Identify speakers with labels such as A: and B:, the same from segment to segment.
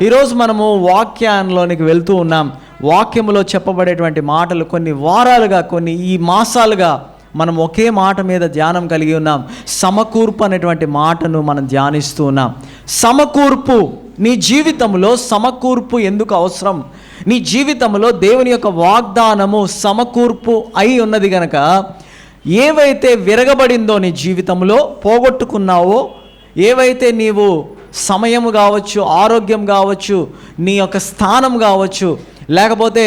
A: ఈరోజు మనము వాక్యంలోనికి వెళ్తూ ఉన్నాం. వాక్యములో చెప్పబడేటువంటి మాటలు కొన్ని వారాలుగా, కొన్ని ఈ మాసాలుగా మనం ఒకే మాట మీద ధ్యానం కలిగి ఉన్నాం. సమకూర్పు అనేటువంటి మాటను మనం ధ్యానిస్తూ ఉన్నాం. సమకూర్పు, నీ జీవితంలో సమకూర్పు ఎందుకు అవసరం? నీ జీవితంలో దేవుని యొక్క వాగ్దానము సమకూర్పు అయి ఉన్నది గనక, ఏవైతే విరగబడిందో నీ జీవితంలో, పోగొట్టుకున్నావో, ఏవైతే నీవు సమయము కావచ్చు, ఆరోగ్యం కావచ్చు, నీ యొక్క స్థానం కావచ్చు, లేకపోతే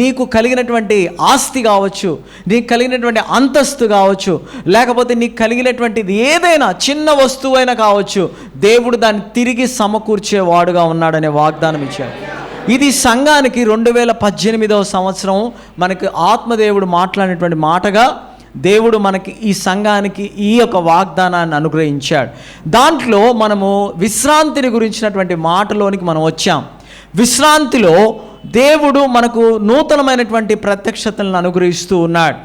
A: నీకు కలిగినటువంటి ఆస్తి కావచ్చు, నీకు కలిగినటువంటి అంతస్తు కావచ్చు, లేకపోతే నీకు కలిగినటువంటిది ఏదైనా చిన్న వస్తువైనా కావచ్చు, దేవుడు దాన్ని తిరిగి సమకూర్చేవాడుగా ఉన్నాడనే వాగ్దానం ఇచ్చాడు. ఇది సంఘానికి 2018వ సంవత్సరం మనకి ఆత్మదేవుడు మాట్లాడినటువంటి మాటగా దేవుడు మనకి ఈ సంఘానికి ఈ యొక్క వాగ్దానాన్ని అనుగ్రహించాడు. దాంట్లో మనము విశ్రాంతిని గురించినటువంటి మాటలోనికి మనం వచ్చాం. విశ్రాంతిలో దేవుడు మనకు నూతనమైనటువంటి ప్రత్యక్షతలను అనుగ్రహిస్తూ ఉన్నాడు.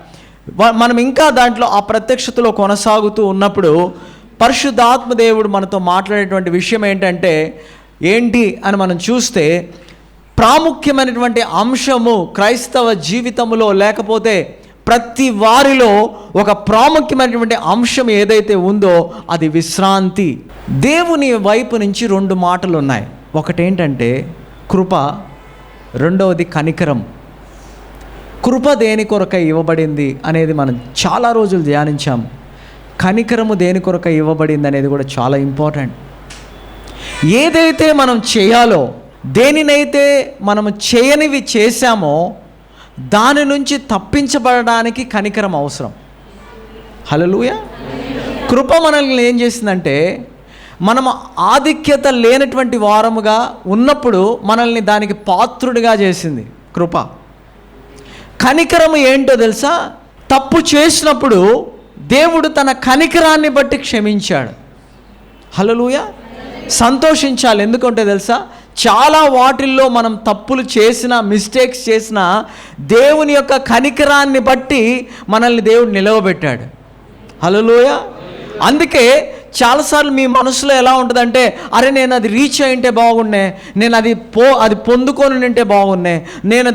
A: మనం ఇంకా దాంట్లో ఆ ప్రత్యక్షతలో కొనసాగుతూ ఉన్నప్పుడు పరిశుద్ధాత్మ దేవుడు మనతో మాట్లాడేటువంటి విషయం ఏంటి అని మనం చూస్తే, ప్రాముఖ్యమైనటువంటి అంశము క్రైస్తవ జీవితంలో, లేకపోతే ప్రతి వారిలో ఒక ప్రాముఖ్యమైనటువంటి అంశం ఏదైతే ఉందో అది విశ్రాంతి. దేవుని వైపు నుంచి 2 మాటలు ఉన్నాయి. ఒకటేంటంటే కృప, రెండవది కనికరం. కృప దేని కొరకై ఇవ్వబడింది అనేది మనం చాలా రోజులు ధ్యానించాం. కనికరము దేని కొరకై ఇవ్వబడింది అనేది కూడా చాలా ఇంపార్టెంట్. ఏదైతే మనం చేయాలో, దేనినైతే మనము చేయనివి చేశామో దాని నుంచి తప్పించబడడానికి కనికరం అవసరం. హల్లెలూయా. కృప మనల్ని ఏం చేసిందంటే, మనం ఆధిక్యత లేనటువంటి వారముగా ఉన్నప్పుడు మనల్ని దానికి పాత్రుడిగా చేసింది కృప. కనికరము ఏంటో తెలుసా? తప్పు చేసినప్పుడు దేవుడు తన కనికరాన్ని బట్టి క్షమించాడు. హల్లెలూయా. సంతోషించాలి. ఎందుకంటే తెలుసా, చాలా వాటిల్లో మనం తప్పులు చేసిన, మిస్టేక్స్ చేసిన, దేవుని యొక్క కనికరాన్ని బట్టి మనల్ని దేవుడు నిలవబెట్టాడు. హల్లెలూయా. అందుకే చాలాసార్లు మీ మనసులో ఎలా ఉంటుందంటే, అరే నేను అది రీచ్ అయింటే బాగున్నే, నేను అది పొందుకొని నింటే బాగున్నే, నేను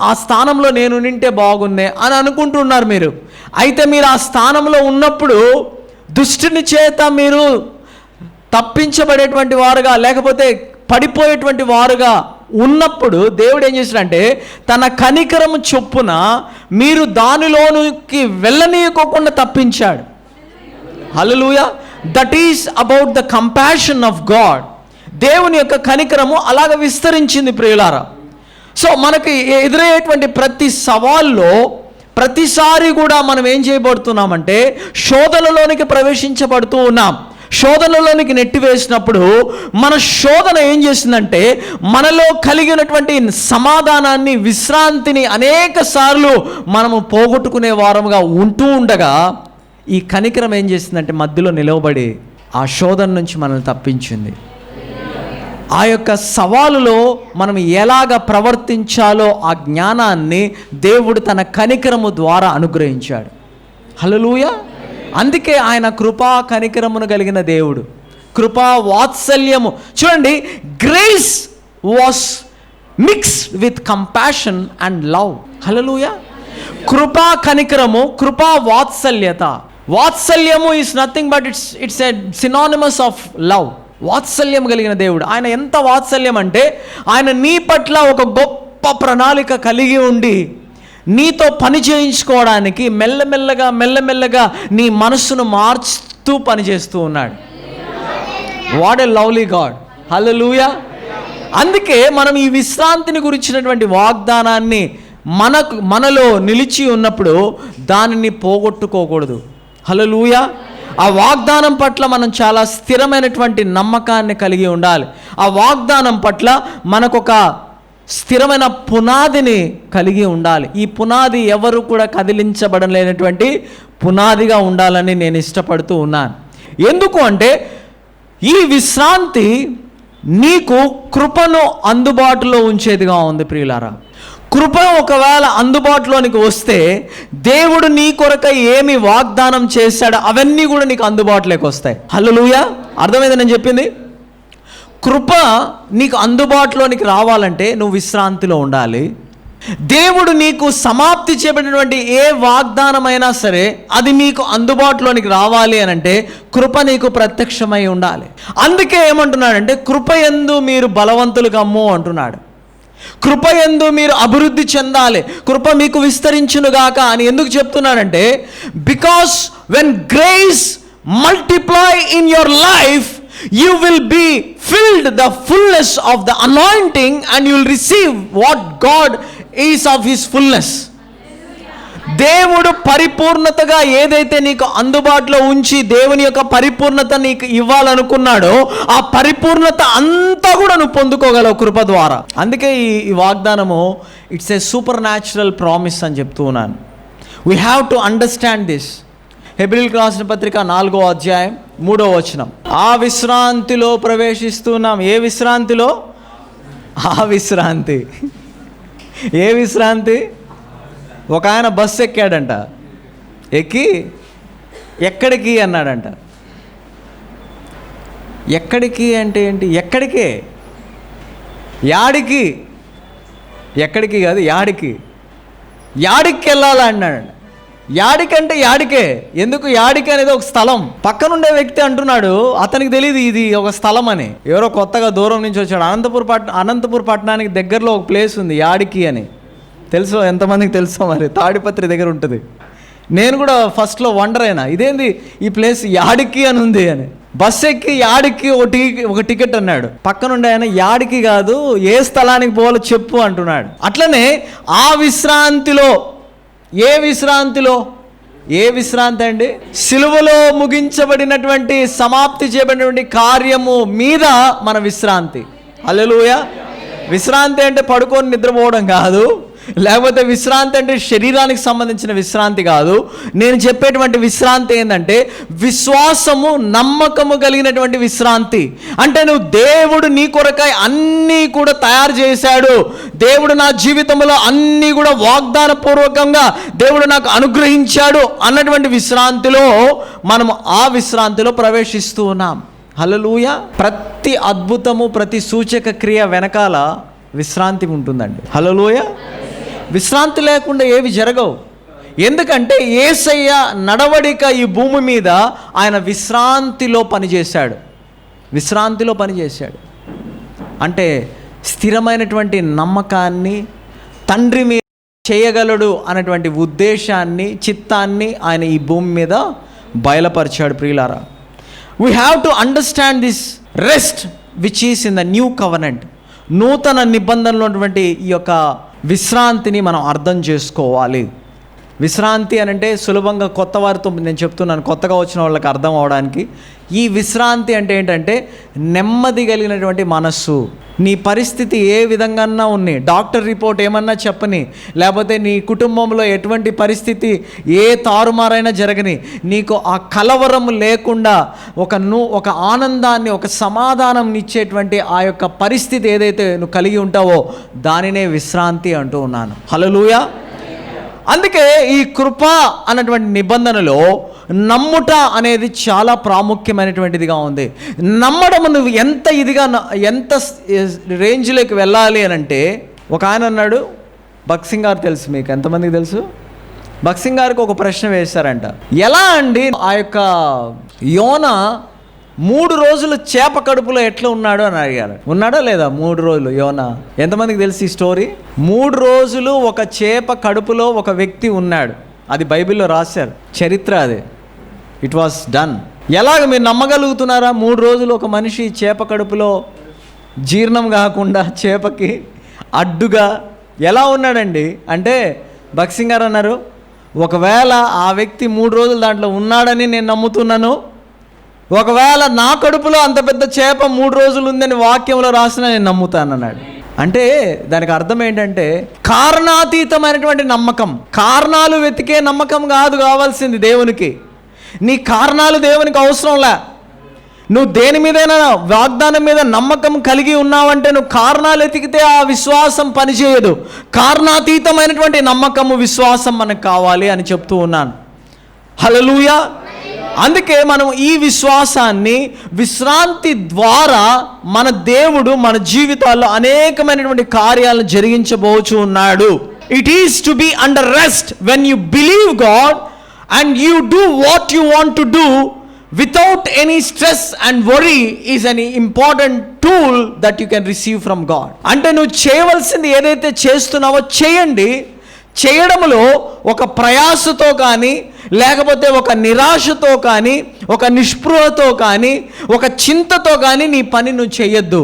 A: ఆ స్థానంలో నేను నింటే బాగున్నే అని అనుకుంటున్నారు మీరు. అయితే మీరు ఆ స్థానంలో ఉన్నప్పుడు దుష్టుని చేత మీరు తప్పించబడేటువంటి వారుగా, లేకపోతే పడిపోయేటువంటి వారుగా ఉన్నప్పుడు దేవుడు ఏం చేశాడంటే, తన కనికరము చొప్పున మీరు దానిలోనికి వెళ్ళనీయకోకుండా తప్పించాడు. Hallelujah. That is about the compassion of God. దేవుని యొక్క కనికరము అలాగ విస్తరించింది ప్రియులారా. సో మనకి ఎదురయ్యేటువంటి ప్రతి సవాల్లో ప్రతిసారి కూడా మనం ఏం చేయబడుతున్నామంటే, శోధనలోనికి ప్రవేశించబడుతూ ఉన్నాం. శోధనలోనికి నెట్టివేసినప్పుడు మన శోధన ఏం చేసిందంటే, మనలో కలిగినటువంటి సమాధానాన్ని, విశ్రాంతిని అనేక సార్లు మనము పోగొట్టుకునే వారముగా ఉంటూ ఉండగా, ఈ కనికరం ఏం చేసిందంటే మధ్యలో నిలవబడి ఆ శోధన నుంచి మనల్ని తప్పించింది. ఆ యొక్క సవాలులో మనం ఎలాగ ప్రవర్తించాలో ఆ జ్ఞానాన్ని దేవుడు తన కనికరము ద్వారా అనుగ్రహించాడు. హల్లెలూయా. అందుకే ఆయన కృపా కనికరమును కలిగిన దేవుడు. కృపా వాత్సల్యము చూడండి, grace was mixed with compassion and love. Hallelujah. కృపా కనికరము, కృపా వాత్సల్యత. వాత్సల్యము is nothing but it's a synonymous of love. వాత్సల్యం కలిగిన దేవుడు. ఆయన ఎంత వాత్సల్యం అంటే, ఆయన నీ పట్ల ఒక గొప్ప ప్రణాళిక కలిగి ఉండి నీతో పని చేయించుకోవడానికి మెల్లమెల్లగా నీ మనస్సును మార్చుతూ పనిచేస్తూ ఉన్నాడు. What a lovely God. Hallelujah. అందుకే మనం ఈ విశ్రాంతిని గురించినటువంటి వాగ్దానాన్ని మనలో నిలిచి ఉన్నప్పుడు దానిని పోగొట్టుకోకూడదు. హల్లెలూయా. ఆ వాగ్దానం పట్ల మనం చాలా స్థిరమైనటువంటి నమ్మకాన్ని కలిగి ఉండాలి. ఆ వాగ్దానం పట్ల మనకొక స్థిరమైన పునాదిని కలిగి ఉండాలి. ఈ పునాది ఎవరు కూడా కదిలించబడలేనటువంటి పునాదిగా ఉండాలని నేను ఇష్టపడుతూ ఉన్నాను. ఎందుకు అంటే, ఈ విశ్రాంతి నీకు కృపను అందుబాటులో ఉంచేదిగా ఉంది ప్రియులారా. కృప ఒకవేళ అందుబాటులోనికి వస్తే దేవుడు నీ కొరకై ఏమి వాగ్దానం చేశాడో అవన్నీ కూడా నీకు అందుబాటులోకి వస్తాయి. హల్లెలూయా. అర్థమైంది నేను చెప్పింది? కృప నీకు అందుబాటులోనికి రావాలంటే నువ్వు విశ్రాంతిలో ఉండాలి. దేవుడు నీకు సమాప్తి చేయబడినటువంటి ఏ వాగ్దానమైనా సరే అది నీకు అందుబాటులోనికి రావాలి అని అంటే కృప నీకు ప్రత్యక్షమై ఉండాలి. అందుకే ఏమంటున్నాడంటే కృపయందు మీరు బలవంతులు కమ్ము అంటున్నాడు. కృపయందు మీరు అభివృద్ధి చెందాలి, కృప మీకు విస్తరించునుగాక అని ఎందుకు చెప్తున్నాడంటే because when grace multiply in your life you will be filled the fullness of the anointing and you will receive what God is of his fullness. దేవుడు పరిపూర్ణతగా ఏదైతే నీకు అందుబాటులో ఉంచి దేవుని యొక్క పరిపూర్ణత నీకు ఇవ్వాలనుకున్నాడో ఆ పరిపూర్ణత అంతా కూడా నువ్వు పొందుకోగలవు కృప ద్వారా. అందుకే ఈ వాగ్దానము it's a supernatural promise అని చెప్తూ ఉన్నాను. We have to understand this. హెబ్రీయులకు రాసిన పత్రిక 4వ అధ్యాయం 3వ వచనం. ఆ విశ్రాంతిలో ప్రవేశిస్తున్నాం. ఏ విశ్రాంతిలో? ఆ విశ్రాంతి. ఏ విశ్రాంతి? ఒక ఆయన బస్సు ఎక్కాడంట, ఎక్కి ఎక్కడికి అన్నాడంట. ఎక్కడికి అంటే ఏంటి? ఎక్కడికే? యాడికి? ఎక్కడికి కాదు, యాడికి. యాడికి వెళ్ళాలా అన్నాడు. యాడికంటే యాడికే. ఎందుకు యాడికి అనేది ఒక స్థలం. పక్కనుండే వ్యక్తి అంటున్నాడు, అతనికి తెలియదు ఇది ఒక స్థలం అని. ఎవరో కొత్తగా దూరం నుంచి వచ్చాడు. అనంతపూర్ పట్టణానికి దగ్గరలో ఒక ప్లేస్ ఉంది యాడికి అని. తెలుసో ఎంతమందికి తెలుసో మరి, తాడిపత్రి దగ్గర ఉంటుంది. నేను కూడా ఫస్ట్లో వండర్ అయినా, ఇదేంది ఈ ప్లేస్ యాడికి అని ఉంది అని. బస్ ఎక్కి యాడికి ఒక టికెట్ అన్నాడు. పక్కనుండే ఆయన యాడికి కాదు, ఏ స్థలానికి పోవాలో చెప్పు అంటున్నాడు. అట్లనే ఆ విశ్రాంతిలో, ఏ విశ్రాంతిలో? ఏ విశ్రాంతి అండి? సిలువలో ముగించబడినటువంటి సమాప్తి చేయబడినటువంటి కార్యము మీద మన విశ్రాంతి. హల్లెలూయా. విశ్రాంతి అంటే పడుకొని నిద్రపోవడం కాదు, లేకపోతే విశ్రాంతి అంటే శరీరానికి సంబంధించిన విశ్రాంతి కాదు. నేను చెప్పేటువంటి విశ్రాంతి ఏంటంటే విశ్వాసము, నమ్మకము కలిగినటువంటి విశ్రాంతి. అంటే నువ్వు దేవుడు నీ కొరకై అన్నీ కూడా తయారు చేశాడు, దేవుడు నా జీవితంలో అన్నీ కూడా వాగ్దాన పూర్వకంగా దేవుడు నాకు అనుగ్రహించాడు అన్నటువంటి విశ్రాంతిలో మనము ఆ విశ్రాంతిలో ప్రవేశిస్తూ ఉన్నాం. హల్లెలూయా. ప్రతి అద్భుతము, ప్రతి సూచక క్రియ వెనకాల విశ్రాంతి ఉంటుందండి. హల్లెలూయా. విశ్రాంతి లేకుండా ఏవి జరగవు. ఎందుకంటే యేసయ్య నడవడిక ఈ భూమి మీద ఆయన విశ్రాంతిలో పనిచేశాడు. విశ్రాంతిలో పనిచేశాడు అంటే స్థిరమైనటువంటి నమ్మకాన్ని, తండ్రి మీద చేయగలడు అనేటువంటి ఉద్దేశాన్ని, చిత్తాన్ని ఆయన ఈ భూమి మీద బయలుపరిచాడు. ప్రియులారా, we have to understand this rest which is in the new covenant. నూతన నిబంధనలో ఉన్నటువంటి ఈ యొక్క విశ్రాంతిని మనం అర్థం చేసుకోవాలి. విశ్రాంతి అని అంటే సులభంగా కొత్త వారితో నేను చెప్తున్నాను, కొత్తగా వచ్చిన వాళ్ళకి అర్థం అవడానికి. ఈ విశ్రాంతి అంటే ఏంటంటే నెమ్మది కలిగినటువంటి మనస్సు. నీ పరిస్థితి ఏ విధంగా ఉన్ని, డాక్టర్ రిపోర్ట్ ఏమన్నా చెప్పని, లేకపోతే నీ కుటుంబంలో ఎటువంటి పరిస్థితి ఏ తారుమారైనా జరగని, నీకు ఆ కలవరం లేకుండా ఒక ఆనందాన్ని, ఒక సమాధానం ఇచ్చేటువంటి ఆ యొక్క పరిస్థితి ఏదైతే నువ్వు కలిగి ఉంటావో దానినే విశ్రాంతి అంటూ ఉన్నాను. హల్లెలూయా. అందుకే ఈ కృప అన్నటువంటి నిబంధనలో నమ్ముట అనేది చాలా ప్రాముఖ్యమైనటువంటిదిగా ఉంది. నమ్మడం నువ్వు ఎంత రేంజ్లోకి వెళ్ళాలి అని అంటే, ఒక ఆయన అన్నాడు, భక్సింగ్ గారు తెలుసు మీకు, ఎంతమందికి తెలుసు? భక్సింగ్ గారికి ఒక ప్రశ్న వేశారంట, ఎలా అండి ఆ యొక్క యోన 3 రోజులు చేప కడుపులో ఎట్లా ఉన్నాడు అని అడిగారు. ఉన్నాడా లేదా 3 రోజులు యోన? ఎంతమందికి తెలుసు ఈ స్టోరీ? 3 రోజులు ఒక చేప కడుపులో ఒక వ్యక్తి ఉన్నాడు. అది బైబిల్లో రాశారు, చరిత్ర అది. It was done. ఎలాగ మీరు నమ్మగలుగుతున్నారా? 3 రోజులు ఒక మనిషి చేప కడుపులో జీర్ణం కాకుండా చేపకి అడ్డుగా ఎలా ఉన్నాడండి అంటే, భక్సింగ్ గారు అన్నారు, ఒకవేళ ఆ వ్యక్తి 3 రోజులు దాంట్లో ఉన్నాడని నేను నమ్ముతున్నాను, ఒకవేళ నా కడుపులో అంత పెద్ద చేప 3 రోజులు ఉందని వాక్యంలో రాసిన నేను నమ్ముతాను అన్నాడు. అంటే దానికి అర్థం ఏంటంటే కారణాతీతమైనటువంటి నమ్మకం. కారణాలు వెతికే నమ్మకం కాదు కావాల్సింది దేవునికి. నీ కారణాలు దేవునికి అవసరంలే. నువ్వు దేని మీదైనా వాగ్దానం మీద నమ్మకం కలిగి ఉన్నావంటే నువ్వు కారణాలు వెతికితే ఆ విశ్వాసం పనిచేయదు. కారణాతీతమైనటువంటి నమ్మకము, విశ్వాసం మనకు కావాలి అని చెప్తూ ఉన్నాను. హల్లెలూయా. అందుకే మనం ఈ విశ్వాసాన్ని, విశ్రాంతి ద్వారా మన దేవుడు మన జీవితాల్లో అనేకమైనటువంటి కార్యాలను జరిగించబోచు ఉన్నాడు. It is to be under rest when you believe God and you do what you want to do without any stress and worry is an important tool that you can receive from God. అంటే నువ్వు చేయవలసింది ఏదైతే చేస్తున్నావో చేయండి. చేయడంలో ఒక ప్రయాసతో కానీ, లేకపోతే ఒక నిరాశతో కానీ, ఒక నిస్పృహతో కానీ, ఒక చింతతో కానీ నీ పని నువ్వు చేయొద్దు.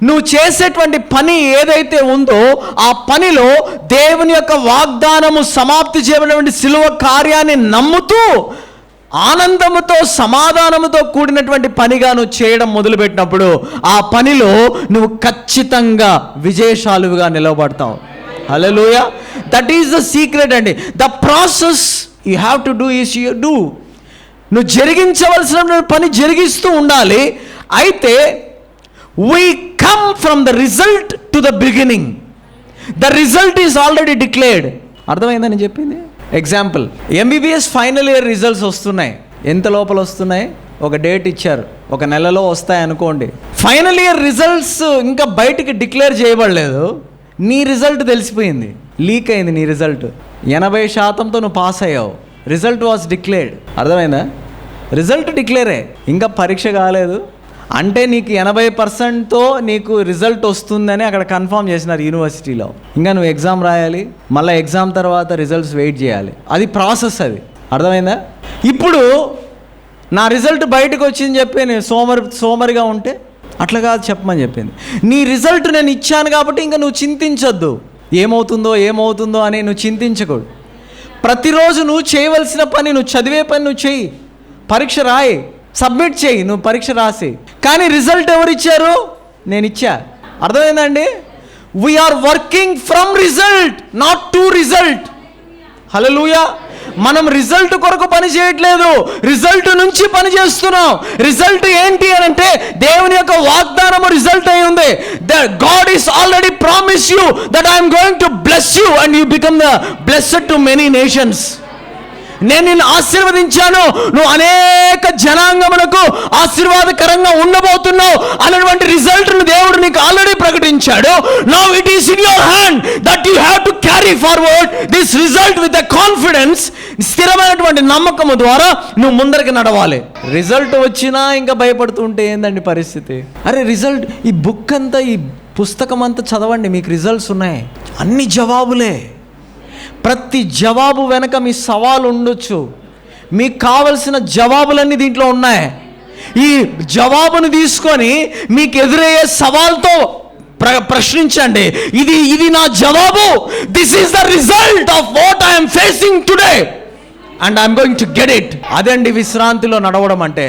A: నువ్వు చేసేటువంటి పని ఏదైతే ఉందో ఆ పనిలో దేవుని యొక్క వాగ్దానము సమాప్తి చేయబడినటువంటి శిలువ కార్యాన్ని నమ్ముతూ ఆనందముతో, సమాధానముతో కూడినటువంటి పనిగా నువ్వు చేయడం మొదలుపెట్టినప్పుడు ఆ పనిలో నువ్వు ఖచ్చితంగా విజయశాలుగా నిలబడతావు. హల్లెలూయా. దట్ ఈస్ ద సీక్రెట్ అండి. The process you have to do is you do. నువ్వు జరిగించవలసిన పని జరిగిస్తూ ఉండాలి. అయితే we come from the result to the beginning. The result is already declared. అర్థమైందని చెప్పింది. Example, MBBS final year results వస్తున్నాయి. ఎంత లోపల వస్తున్నాయి? ఒక డేట్ ఇచ్చారు, ఒక నెలలో వస్తాయి అనుకోండి. ఫైనల్ ఇయర్ రిజల్ట్స్ ఇంకా బయటికి డిక్లేర్ చేయబడలేదు. నీ రిజల్ట్ తెలిసిపోయింది, లీక్ అయింది. నీ రిజల్ట్ 80%తో నువ్వు పాస్ అయ్యావు. Result was declared. అర్థమైందా? రిజల్ట్ డిక్లేరే, ఇంకా పరీక్ష కాలేదు. అంటే నీకు 80%తో నీకు రిజల్ట్ వస్తుందని అక్కడ కన్ఫర్మ్ చేసినారు యూనివర్సిటీలో. ఇంకా నువ్వు ఎగ్జామ్ రాయాలి, మళ్ళీ ఎగ్జామ్ తర్వాత రిజల్ట్స్ వెయిట్ చేయాలి. అది ప్రాసెస్. అది అర్థమైందా? ఇప్పుడు నా రిజల్ట్ బయటకు వచ్చిందని చెప్పి నేను సోమరిగా ఉంటే అట్లా కాదు చెప్పమని చెప్పింది. నీ రిజల్ట్ నేను ఇచ్చాను కాబట్టి ఇంకా నువ్వు చింతించొద్దు, ఏమవుతుందో అని నువ్వు చింతించకూడదు. ప్రతిరోజు నువ్వు చేయవలసిన పని, నువ్వు చదివే పని నువ్వు చెయ్యి, పరీక్ష రాయి, సబ్మిట్ చేయి, నువ్వు పరీక్ష రాసి. కానీ రిజల్ట్ ఎవరు ఇచ్చారు? నేను ఇచ్చా. అర్థమైందండి? We are working from result, not to result. Hallelujah. మనం రిజల్ట్ కొరకు పని చేయట్లేదు, రిజల్ట్ నుంచి పని చేస్తున్నాం. రిజల్ట్ ఏంటి అని అంటే దేవుని యొక్క వాగ్దానము రిజల్ట్ అయి ఉంది. God is already promise you that I'm going to bless you and you become the blessed to many nations. నేను నిన్ను ఆశీర్వదించాను, నువ్వు అనేక జనాంగములకు ఆశీర్వాదకరంగా ఉండబోతున్నావు అనేటువంటి రిజల్ట్ను దేవుడు నీకు ఆల్రెడీ ప్రకటించాడు. Now it is in your hand that you have to carry forward this result with the confidence. స్థిరమైనటువంటి నమ్మకము ద్వారా నువ్వు ముందరికి నడవాలి. రిజల్ట్ వచ్చినా ఇంకా భయపడుతుంటే ఏందండి పరిస్థితి? అరే రిజల్ట్, ఈ బుక్ అంతా, ఈ పుస్తకం అంతా చదవండి, మీకు రిజల్ట్స్ ఉన్నాయి, అన్ని జవాబులే. ప్రతి జవాబు వెనక మీ సవాలు ఉండొచ్చు. మీకు కావలసిన జవాబులన్నీ దీంట్లో ఉన్నాయి. ఈ జవాబును తీసుకొని మీకు ఎదురయ్యే సవాల్తో ప్రశ్నించండి. ఇది నా జవాబు. This is the result of what I'm facing today and I'm going to get it. అదండి విశ్రాంతిలో నడవడం అంటే.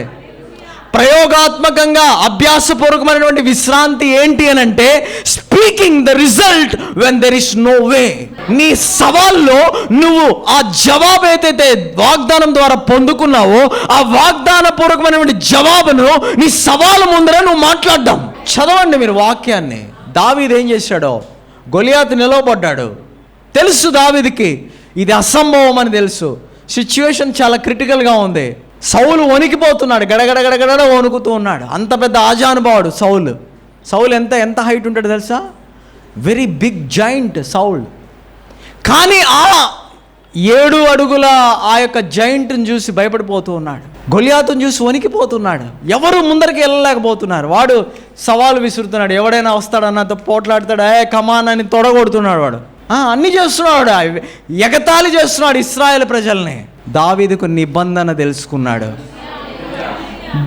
A: ప్రయోగాత్మకంగా అభ్యాసపూర్వకమైనటువంటి విశ్రాంతి ఏంటి అని అంటే speaking the result when there is no way. నీ సవాల్లో నువ్వు ఆ జవాబు ఏదైతే వాగ్దానం ద్వారా పొందుకున్నావో ఆ వాగ్దాన పూర్వకమైనటువంటి జవాబును నీ సవాలు ముందర నువ్వు మాట్లాడడం. చదవండి మీరు వాక్యాన్ని. దావీదు ఏం చేశాడో, గొలియాతు నిలవబడ్డాడు. తెలుసు దావీదుకి ఇది అసంభవం అని తెలుసు. సిచ్యువేషన్ చాలా క్రిటికల్గా ఉంది. సౌలు వణికిపోతున్నాడు, గడగడ వణుకుతూ ఉన్నాడు. అంత పెద్ద ఆజానుభావుడు సౌలు ఎంత హైట్ ఉంటాడు తెలుసా? Very big giant soul. కానీ ఆ 7 అడుగుల ఆ యొక్క జైంట్ని చూసి భయపడిపోతూ ఉన్నాడు. గొలియాతుని చూసి వణికిపోతున్నాడు. ఎవరు ముందరికి వెళ్ళలేకపోతున్నారు. వాడు సవాలు విసురుతున్నాడు. ఎవడైనా వస్తాడన్నతో పోట్లాడతాడు, కమాన్ అని తొడగొడుతున్నాడు. వాడు అన్నీ చేస్తున్నాడు, ఎగతాళి చేస్తున్నాడు ఇశ్రాయేలు ప్రజల్ని. దావీదుకు నిబంధన తెలుసుకున్నాడు.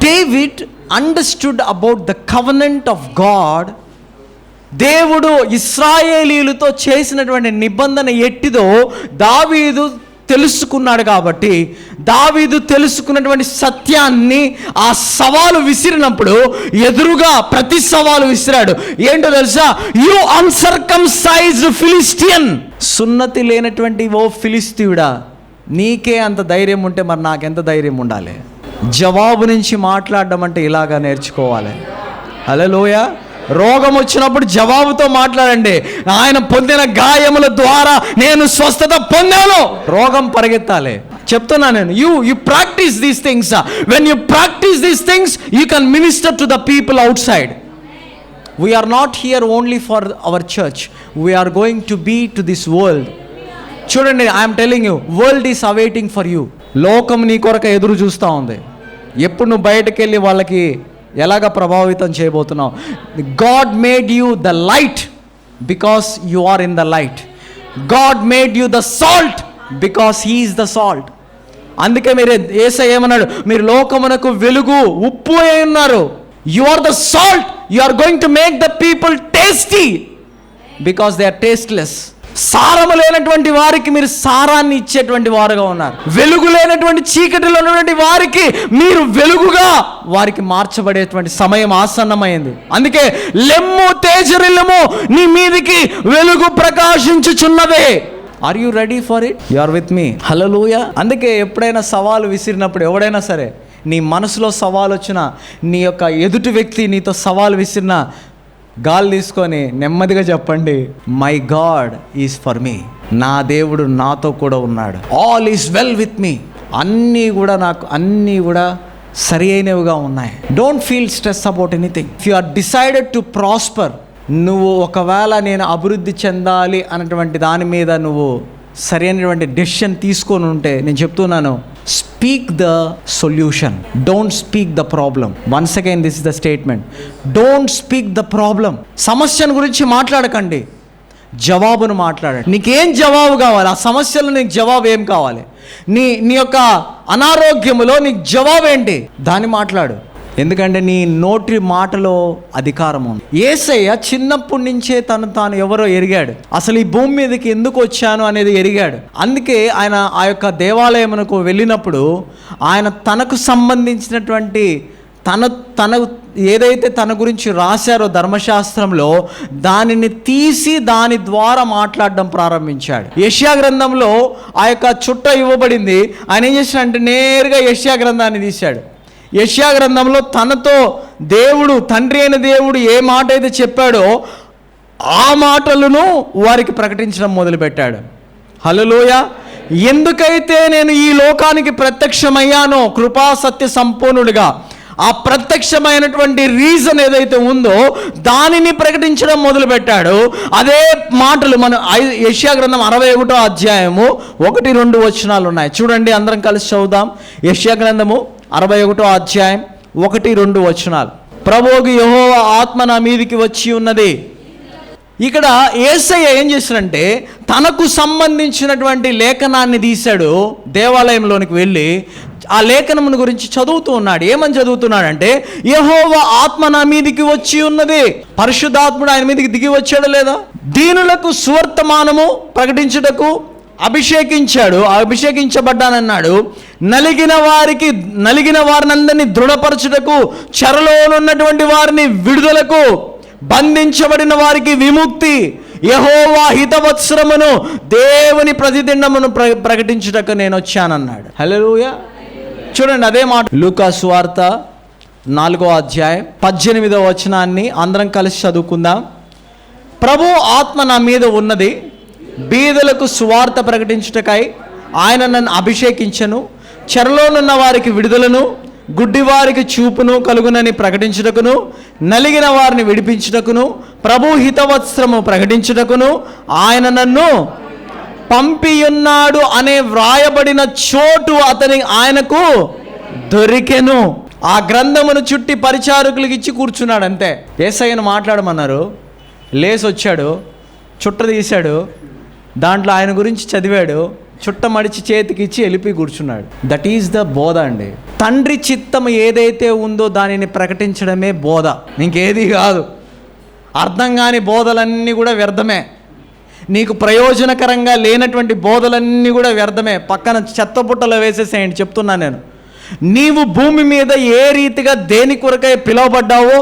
A: David understood about the covenant of God. దేవుడు ఇశ్రాయేలీయులతో చేసినటువంటి నిబంధన ఎట్టిదో దావీదు తెలుసుకున్నాడు. కాబట్టి దావీదు తెలుసుకున్నటువంటి సత్యాన్ని ఆ సవాలు విసిరినప్పుడు ఎదురుగా ప్రతి సవాలు విసిరాడు. ఏంటో తెలుసా? You uncircumcised Philistine. సున్నతి లేనటువంటి ఓ ఫిలిస్తీయుడా, నీకే అంత ధైర్యం ఉంటే మరి నాకెంత ధైర్యం ఉండాలి? జవాబు నుంచి మాట్లాడడం అంటే ఇలాగా నేర్చుకోవాలి. హల్లెలూయా. రోగం వచ్చినప్పుడు జవాబుతో మాట్లాడండి. ఆయన పొందిన గాయముల ద్వారా నేను స్వస్థత పొందాను. రోగం పరిగెత్తాలి. చెప్తున్నా నేను, you practice these things. When you practice these things you can minister to the people outside. We are not here only for our church, we are going to be to this world. చూడండి, I'm telling you, world is awaiting for you. లోకం నీ కొరకు ఎదురు చూస్తూ ఉంది. ఎప్పుడు నువ్వు బయటకు వెళ్ళి వాళ్ళకి ఎలాగ ప్రభావితం చేయబోతున్నావు. God made you the light because you are in the light. God made you the salt because he is the salt. అందుకే మీరు యేసయ్య ఏమన్నాడు, మీరు లోకమునకు వెలుగు, ఉప్పు అయి ఉన్నారు. You are the salt, you are going to make the people tasty because they are tasteless. సారము లేనటువంటి వారికి మీరు సారాన్ని ఇచ్చేటువంటి వారుగా ఉన్నారు. వెలుగు లేనటువంటి చీకటిలో ఉన్నటువంటి వారికి మీరు వెలుగుగా వారికి మార్చబడేటువంటి సమయం ఆసన్నమైంది. అందుకే లెమ్ము తేజరిల్లము, నీ మీదికి వెలుగు ప్రకాశించుచున్నదే. Are you ready for it? You are with me. Hallelujah. అందుకే ఎప్పుడైనా సవాలు విసిరినప్పుడు, ఎవడైనా సరే నీ మనసులో సవాలు వచ్చినా, నీ యొక్క ఎదుటి వ్యక్తి నీతో సవాలు విసిరినా, గాలి తీసుకొని నెమ్మదిగా చెప్పండి, my God is for me. నా దేవుడు నాతో కూడా ఉన్నాడు. All is well with me. అన్నీ కూడా సరి అయినవిగా ఉన్నాయి. Don't feel stress about anything. If you are decided to prosper, నువ్వు ఒకవేళ నేను అభివృద్ధి చెందాలి అన్నటువంటి దాని మీద నువ్వు సరైనటువంటి డెసిషన్ తీసుకొని ఉంటే, నేను చెప్తున్నాను, speak the solution, don't speak the problem. Once again this is the statement, don't speak the problem. సమస్యను గురించి మాట్లాడకండి, జవాబును మాట్లాడండి. నీకేం జవాబు కావాలి? ఆ సమస్యలో నీకు జవాబు ఏం కావాలి? నీ యొక్క అనారోగ్యములో నీకు జవాబు ఏంటి? దాన్ని మాట్లాడు. ఎందుకంటే నీ నోటి మాటలో అధికారం ఉంది. యేసయ్య చిన్నప్పటి నుంచే తాను ఎవరో ఎరిగాడు. అసలు ఈ భూమి మీదకి ఎందుకు వచ్చాను అనేది ఎరిగాడు. అందుకే ఆయన ఆ యొక్క దేవాలయమునకు వెళ్ళినప్పుడు ఆయన తనకు సంబంధించినటువంటి తన ఏదైతే తన గురించి రాశారో ధర్మశాస్త్రంలో, దానిని తీసి దాని ద్వారా మాట్లాడడం ప్రారంభించాడు. యెషయా గ్రంథంలో ఆ యొక్క చుట్ట ఇవ్వబడింది. ఆయన ఏం చేశాడంటే నేరుగా యెషయా గ్రంథాన్ని తీశాడు. యెషయా గ్రంథంలో తనతో దేవుడు, తండ్రి అయిన దేవుడు ఏ మాట అయితే చెప్పాడో ఆ మాటలను వారికి ప్రకటించడం మొదలుపెట్టాడు. హల్లెలూయా. ఎందుకైతే నేను ఈ లోకానికి ప్రత్యక్షమయ్యానో కృపా సత్య సంపూర్ణుడిగా, ఆ ప్రత్యక్షమైనటువంటి రీజన్ ఏదైతే ఉందో దానిని ప్రకటించడం మొదలుపెట్టాడు. అదే మాటలు మన యెషయా గ్రంథం 61వ అధ్యాయము 1-2 వచనాలు ఉన్నాయి. చూడండి, అందరం కలిసి చదువుదాం. యెషయా గ్రంథము 61వ అధ్యాయం 1-2 వచనాలు. ప్రభువు యెహోవా ఆత్మ నా మీదికి వచ్చి ఉన్నది. ఇక్కడ యేసయ్య ఏం చేశాడంటే తనకు సంబంధించినటువంటి లేఖనాన్ని తీశాడు. దేవాలయంలోనికి వెళ్ళి ఆ లేఖనమును గురించి చదువుతూ ఉన్నాడు. ఏమని చదువుతున్నాడంటే, యెహోవా ఆత్మ నా మీదికి వచ్చి ఉన్నది. పరిశుద్ధాత్ముడు ఆయన మీదికి దిగి వచ్చాడు లేదా? దీనులకు సువర్తమానము ప్రకటించుటకు అభిషేకించాడు, అభిషేకించబడ్డానన్నాడు. నలిగిన వారినందరినీ దృఢపరచుటకు, చెరలోనున్నటువంటి వారిని విడుదలకు, బంధించబడిన వారికి విముక్తి, యెహోవా హితవత్సరమును, దేవుని ప్రతిదినమును ప్రకటించుటకు నేను వచ్చానన్నాడు. హల్లెలూయా. చూడండి అదే మాట లూకా సువార్త 4వ అధ్యాయం 18వ వచనాన్ని అందరం కలిసి చదువుకుందాం. ప్రభు ఆత్మ నా మీద ఉన్నది, బీదలకు సువార్త ప్రకటించుటకై ఆయన నన్ను అభిషేకించను, చెరలోనున్న వారికి విడుదలను, గుడ్డివారికి చూపును కలుగునని ప్రకటించుటకును, నలిగిన వారిని విడిపించుటకును, ప్రభు హితవత్సరము ప్రకటించుటకును ఆయన నన్ను పంపియున్నాడు అనే వ్రాయబడిన చోటు ఆయనకు దొరికెను. ఆ గ్రంథమును చుట్టి పరిచారకులకు ఇచ్చి కూర్చున్నాడు. అంతే. యేసయ్యను మాట్లాడమన్నారు, లేసి వచ్చాడు, చుట్ట తీశాడు, దాంట్లో ఆయన గురించి చదివాడు, చుట్ట మడిచి చేతికి ఇచ్చి వెళ్ళిపోయి కూర్చున్నాడు. దట్ ఈజ్ ద బోధ అండి. తండ్రి చిత్తం ఏదైతే ఉందో దానిని ప్రకటించడమే బోధ, ఇంకేది కాదు. అర్థం కాని బోధలన్నీ కూడా వ్యర్థమే. నీకు ప్రయోజనకరంగా లేనటువంటి బోధలన్నీ కూడా వ్యర్థమే. పక్కన చెత్తబుట్టలో వేసేసేయండి. చెప్తున్నాను నేను, నీవు భూమి మీద ఏ రీతిగా దేని కొరకై పిలువబడ్డావో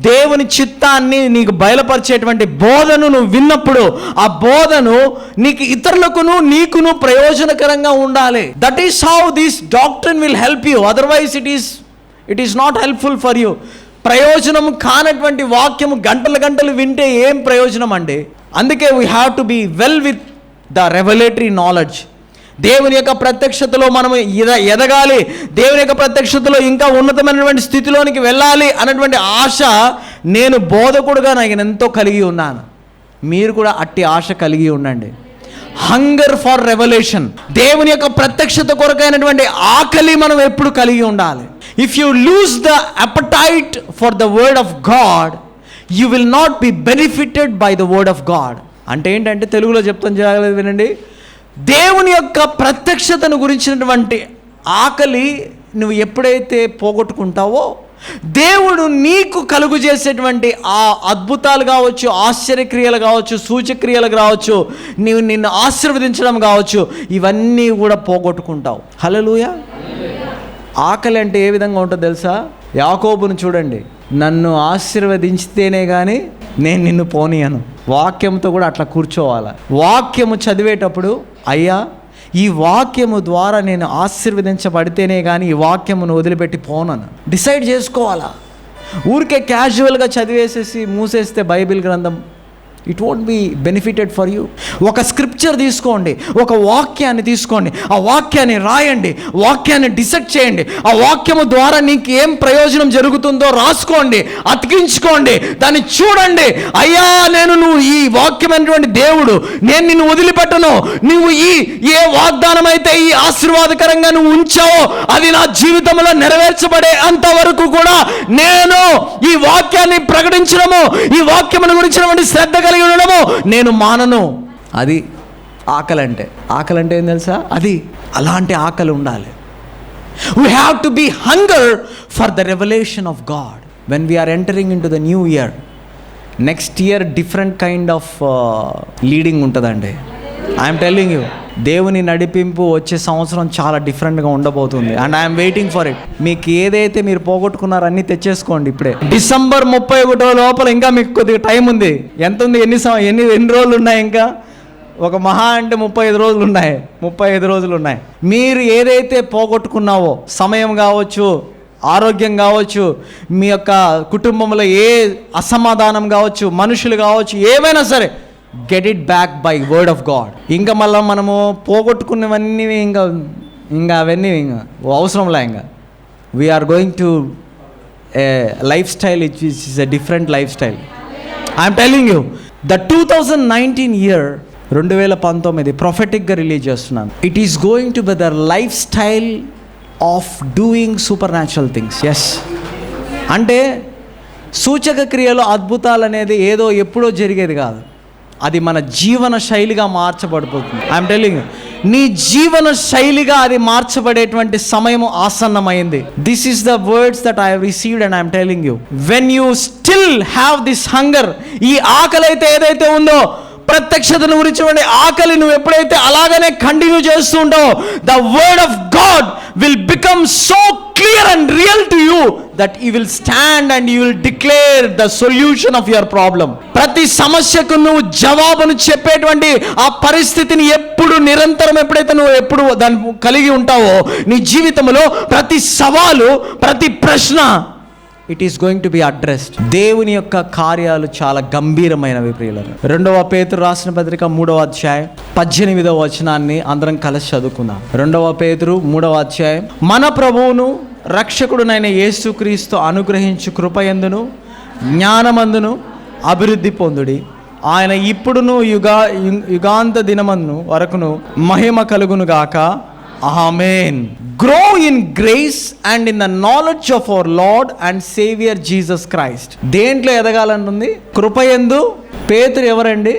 A: దేవుని చిత్తాన్ని నీకు బయలుపరిచేటువంటి బోధను నువ్వు విన్నప్పుడు ఆ బోధను నీకు ఇతరులకును నీకును ప్రయోజనకరంగా ఉండాలి. That is how this doctrine will help you. Otherwise it is not helpful for you. ప్రయోజనం కానటువంటి వాక్యము గంటలు వింటే ఏం ప్రయోజనం అండి? అందుకే we have to be well with the revelatory knowledge. దేవుని యొక్క ప్రత్యక్షతలో మనము ఎదగాలి, దేవుని యొక్క ప్రత్యక్షతలో ఇంకా ఉన్నతమైనటువంటి స్థితిలోనికి వెళ్ళాలి అన్నటువంటి ఆశ నేను బోధకుడుగా నాకు ఎంతో కలిగి ఉన్నాను. మీరు కూడా అట్టి ఆశ కలిగి ఉండండి. హంగర్ ఫర్ రెవల్యూషన్, దేవుని యొక్క ప్రత్యక్షత కొరకైనటువంటి ఆకలి మనం ఎప్పుడు కలిగి ఉండాలి. If you lose the appetite for the word of God, you will not be benefited by the word of God. అంటే ఏంటంటే, తెలుగులో చెప్తాను జాగ్రత్తగా వినండి. దేవుని యొక్క ప్రత్యక్షతను గురించినటువంటి ఆకలి నువ్వు ఎప్పుడైతే పోగొట్టుకుంటావో, దేవుడు నీకు కలుగు చేసేటువంటి ఆ అద్భుతాలు కావచ్చు, ఆశ్చర్యక్రియలు కావచ్చు, సూచక్రియలు కావచ్చు, నిన్ను ఆశీర్వదించడం కావచ్చు, ఇవన్నీ కూడా పోగొట్టుకుంటావు. హల్లెలూయా. ఆకలి అంటే ఏ విధంగా ఉంటుందో తెలుసా? యాకోబును చూడండి, నన్ను ఆశీర్వదించితేనే కానీ నేను నిన్ను పోనీయను. వాక్యంతో కూడా అట్లా కూర్చోవాలి. వాక్యము చదివేటప్పుడు, అయ్యా ఈ వాక్యము ద్వారా నేను ఆశీర్వదించబడితేనే కానీ ఈ వాక్యమును వదిలిపెట్టి పోనను డిసైడ్ చేసుకోవాలా. ఊరికే క్యాజువల్గా చదివేసేసి మూసేస్తే బైబిల్ గ్రంథం, it won't be benefited for you. ఒక స్క్రిప్చర్ తీసుకోండి, ఒక వాక్యాన్ని తీసుకోండి, ఆ వాక్యాన్ని రాయండి, వాక్యాన్ని డిసెక్ట్ చేయండి. ఆ వాక్యము ద్వారా నీకు ఏం ప్రయోజనం జరుగుతుందో రాసుకోండి, అతికించుకోండి, దాన్ని చూడండి. అయ్యా నువ్వు ఈ వాక్యమైనటువంటి దేవుడు, నేను నిన్ను వదిలిపెట్టను. నువ్వు ఏ వాగ్దానం అయితే ఈ ఆశీర్వాదకరంగా నువ్వు ఉంచావో అది నా జీవితంలో నెరవేర్చబడే అంతవరకు కూడా నేను ఈ వాక్యాన్ని ప్రకటించడము, ఈ వాక్యమును గురించినటువంటి శ్రద్ధ కలిగి ఉండడము నేను మానను. అది ఆకలి అంటే. ఆకలి అంటే ఏం తెలుసా? అది అలాంటి ఆకలి ఉండాలి. We have to be hunger for the revolution of God when we are entering in to the new year. Next year different kind of leading ఉంటుందండి. ఐఎమ్ టెల్లింగ్ యూ, దేవుని నడిపింపు వచ్చే సంవత్సరం చాలా డిఫరెంట్గా ఉండబోతుంది. And I'm waiting for it. మీకు ఏదైతే మీరు పోగొట్టుకున్నారో అన్నీ తెచ్చేసుకోండి ఇప్పుడే. డిసెంబర్ 31 లోపల ఇంకా మీకు కొద్దిగా టైం ఉంది. ఎంత ఉంది? ఎన్ని రోజులు ఉన్నాయి? ఇంకా ఒక మహా అంటే 35 రోజులు ఉన్నాయి. 35 రోజులు ఉన్నాయి. మీరు ఏదైతే పోగొట్టుకున్నావో, సమయం కావచ్చు, ఆరోగ్యం కావచ్చు, మీ యొక్క కుటుంబంలో ఏ అసమాధానం కావచ్చు, మనుషులు కావచ్చు, ఏమైనా సరే, get it back by word of God. ఇంకా మళ్ళీ మనము పోగొట్టుకున్నవన్నీ ఇంకా అవన్నీ ఇంకా అవసరంలే. ఇంకా we are going to a lifestyle which is a different lifestyle. I'm telling you, the 2019 year 2019 ప్రొఫెటిక్గా రిలీజ్ చేస్తున్నాను. It is going to be the lifestyle of doing supernatural things. Yes, అంటే సూచక క్రియలు, అద్భుతాలు అనేది ఏదో ఎప్పుడో జరిగేది కాదు. అది మన జీవన శైలిగా మార్చబడిపోతుంది. ఐఎమ్ టెల్లింగ్ యూ, నీ జీవన శైలిగా అది మార్చబడేటువంటి సమయం ఆసన్నమైంది. This is the words that I have received and I'm telling you, when you still have this hunger, ఈ ఆకలి అయితే ఏదైతే ఉందో, ప్రత్యక్షతను గురించినటువంటి ఆకలి నువ్వు ఎప్పుడైతే అలాగనే కంటిన్యూ చేస్తూ ఉంటావో, the word of God will become so clear and real to you that you will stand and you will declare the solution of your problem. ప్రతి సమస్యకు నువ్వు జవాబును చెప్పేటువంటి ఆ పరిస్థితిని ఎప్పుడు నిరంతరం ఎప్పుడైతే నువ్వు ఎప్పుడు దాన్ని కలిగి ఉంటావో, నీ జీవితంలో ప్రతి సవాలు, ప్రతి ప్రశ్న, it is going to B addressed. దేవుని యొక్క కార్యాలు చాలా గంభీరమైనవి ప్రియులారా. 2వ పేతురు రాసిన పత్రిక 3వ అధ్యాయం 18వ వచనాన్ని అందరం కలిసి చదువుకుందాం. 2వ పేతురు 3వ అధ్యాయం. మన ప్రభువును రక్షకుడునైన యేసుక్రీస్తు అనుగ్రహించు కృపయందును జ్ఞానమందును అభివృద్ధి పొందుడి. ఆయన ఇప్పుడును యుగాంత దినమందు వరకును మహిమ కలుగును గాక. ఆమేన్. Grow in grace and in the knowledge of our Lord and Savior Jesus Christ. దేంట్లో ఎదగాలంటుంది? కృపయందు. పేతురు ఎవరండి?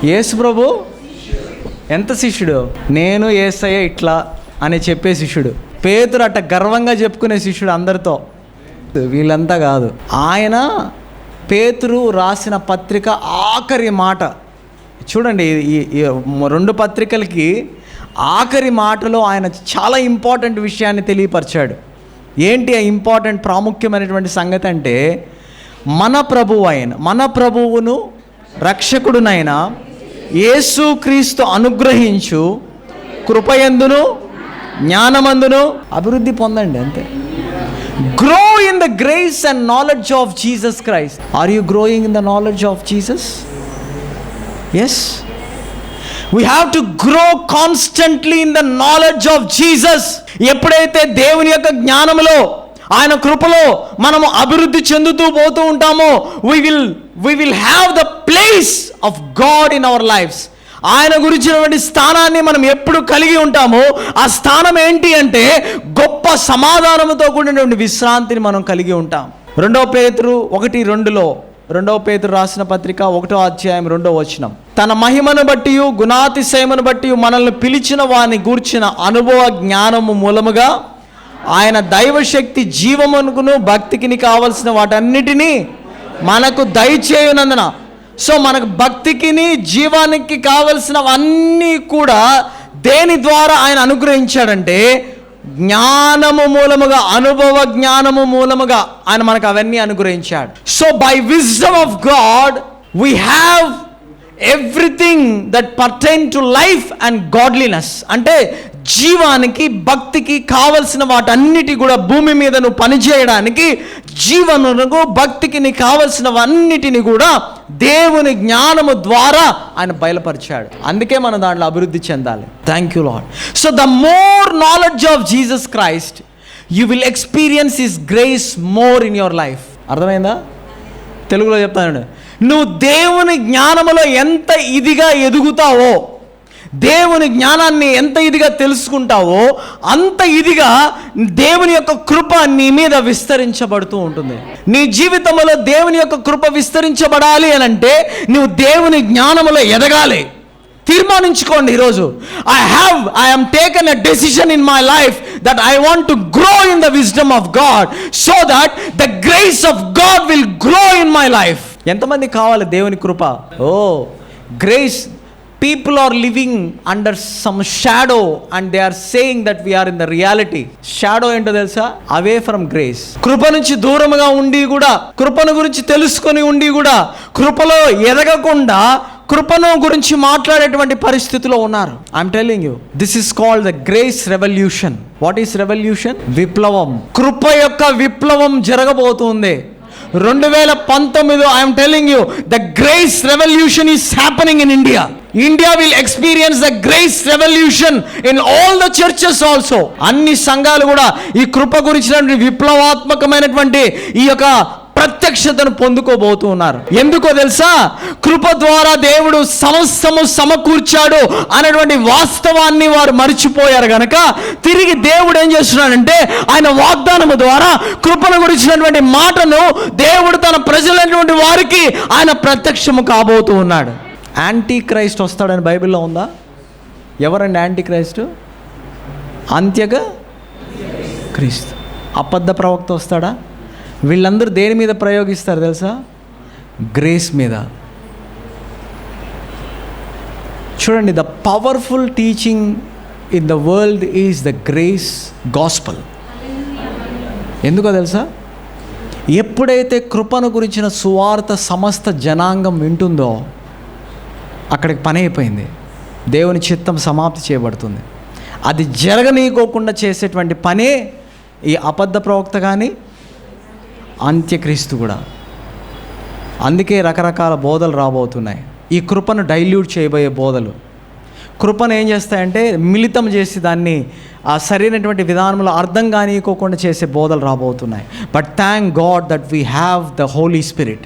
A: యేసు ప్రభు ఎంత శిష్యుడు? నేను యేసయ్య ఇట్లా అని చెప్పే శిష్యుడు. పేతురు అట్ట గర్వంగా చెప్పుకునే శిష్యుడు అందరితో. వీళ్ళంతా కాదు. ఆయన పేతురు రాసిన పత్రిక ఆఖరి మాట చూడండి. ఈ 2 పత్రికలకి ఆఖరి మాటలో ఆయన చాలా ఇంపార్టెంట్ విషయాన్ని తెలియపరిచాడు. ఏంటి ఆ ఇంపార్టెంట్ ప్రాముఖ్యమైనటువంటి సంగతి అంటే, మన ప్రభువును రక్షకుడునైన యేసుక్రీస్తు అనుగ్రహించు కృపయందును జ్ఞానమందును అభివృద్ధి పొందండి. అంతే. Grow in the grace and knowledge of Jesus Christ. Are you growing in the knowledge of Jesus? Yes. We have to grow constantly in the knowledge of Jesus. ఎప్పుడైతే దేవుని యొక్క జ్ఞానములో, ఆయన కృపలో మనము అభివృద్ధి చెందుతూ పోతూ ఉంటామో, we will have the place of God in our lives. ఆయన గురించినటువంటి స్థానాన్ని మనం ఎప్పుడు కలిగి ఉంటామో, ఆ స్థానం ఏంటి అంటే గొప్ప సమాధానంతో కూడినటువంటి విశ్రాంతిని మనం కలిగి ఉంటాం. 2 పేతురు 1:2లో, 2 పేతురు రాసిన పత్రిక 1వ అధ్యాయం 2వ వచనం, తన మహిమను బట్టి గుణాతిశయమును బట్టి మనల్ని పిలిచిన వాని గూర్చిన అనుభవ జ్ఞానము మూలముగా ఆయన దైవశక్తి జీవమునకును భక్తికి కావలసిన వాటన్నిటినీ మనకు దయచేయునందున. సో మనకు భక్తికిని జీవానికి కావలసినవన్నీ కూడా దేని ద్వారా ఆయన అనుగ్రహించాడంటే జ్ఞానము మూలముగా, అనుభవ జ్ఞానము మూలముగా ఆయన మనకు అవన్నీ అనుగ్రహించాడు. So by wisdom of God we have everything that pertain to life and godliness. అంటే జీవానికి భక్తికి కావలసిన వాటన్నిటి కూడా భూమి మీద నువ్వు పనిచేయడానికి, జీవనకు భక్తికి నీకు కావలసినవన్నిటిని కూడా దేవుని జ్ఞానము ద్వారా ఆయన బయలుపరిచాడు. అందుకే మనం దాంట్లో అభివృద్ధి చెందాలి. Thank you lord. So the more knowledge of Jesus Christ you will experience his grace more in your life. అర్థమైందా? తెలుగులో చెప్తాను, నువ్వు దేవుని జ్ఞానములో ఎంత ఇదిగా ఎదుగుతావో, దేవుని జ్ఞానాన్ని ఎంత ఇదిగా తెలుసుకుంటావో, అంత ఇదిగా దేవుని యొక్క కృప నీ మీద విస్తరించబడుతూ ఉంటుంది. నీ జీవితంలో దేవుని యొక్క కృప విస్తరించబడాలి అని అంటే నువ్వు దేవుని జ్ఞానములో ఎదగాలి. తీర్మానించుకోండి ఈరోజు, I am taken a decision in my life that I want to grow in the wisdom of God so that the grace of God will grow in my life. ఎంతమంది కావాలి దేవుని కృప? Grace. People are living under some shadow and they are saying that we are in the reality. Shadow ఏంటో తెలుసా? away from grace. కృప నుంచి దూరముగా ఉండి కూడా, కృపను గురించి తెలుసుకొని ఉండి కూడా, కృపలో ఎదగకుండా కృపను గురించి మాట్లాడేటువంటి పరిస్థితిలో ఉన్నారు. I'm telling you, this is called the grace revolution. What is revolution? విప్లవం. కృప యొక్క విప్లవం జరగబోతుంది 2019. I'm telling you, the grace revolution is happening in India. India will experience the grace revolution in all the churches also. అన్ని సంఘాలు కూడా ఈ కృప గురించినటువంటి విప్లవాత్మకమైనటువంటి ఈ యొక్క ప్రత్యక్షతను పొందుకోబోతూ ఉన్నారు. ఎందుకో తెలుసా? కృప ద్వారా దేవుడు సమస్తము సమకూర్చాడు అనేటువంటి వాస్తవాన్ని వారు మర్చిపోయారు గనక తిరిగి దేవుడు ఏం చేస్తున్నాడంటే ఆయన వాగ్దానము ద్వారా కృపను గురించినటువంటి మాటను దేవుడు తన ప్రజలైనటువంటి వారికి ఆయన ప్రత్యక్షము కాబోతూ ఉన్నాడు. యాంటీ క్రైస్ట్ వస్తాడని బైబిల్లో ఉందా? ఎవరండి యాంటీ క్రైస్ట్? అంత్యగా క్రీస్తు. అబద్ధ ప్రవక్త వస్తాడా? వీళ్ళందరూ దేని మీద ప్రయోగిస్తారు తెలుసా? గ్రేస్ మీద. చూడండి, the powerful teaching in the world is the grace gospel. ఎందుకో తెలుసా? ఎప్పుడైతే కృపను గురించిన సువార్త సమస్త జనాంగం వింటుందో అక్కడికి పని అయిపోయింది. దేవుని చిత్తం సమాప్తి చేయబడుతుంది. అది జరగనీయకోకుండా చేసేటువంటి పనే ఈ అబద్ధ ప్రవక్త కానీ అంత్యక్రీస్తు కూడా. అందుకే రకరకాల బోధలు రాబోతున్నాయి. ఈ కృపను డైల్యూట్ చేయబోయే బోధలు. కృపను ఏం చేస్తాయంటే మిళితం చేసి దాన్ని ఆ సరైనటువంటి విధానంలో అర్థం కానియకోకుండా చేసే బోధలు రాబోతున్నాయి. But thank God that we have the Holy Spirit.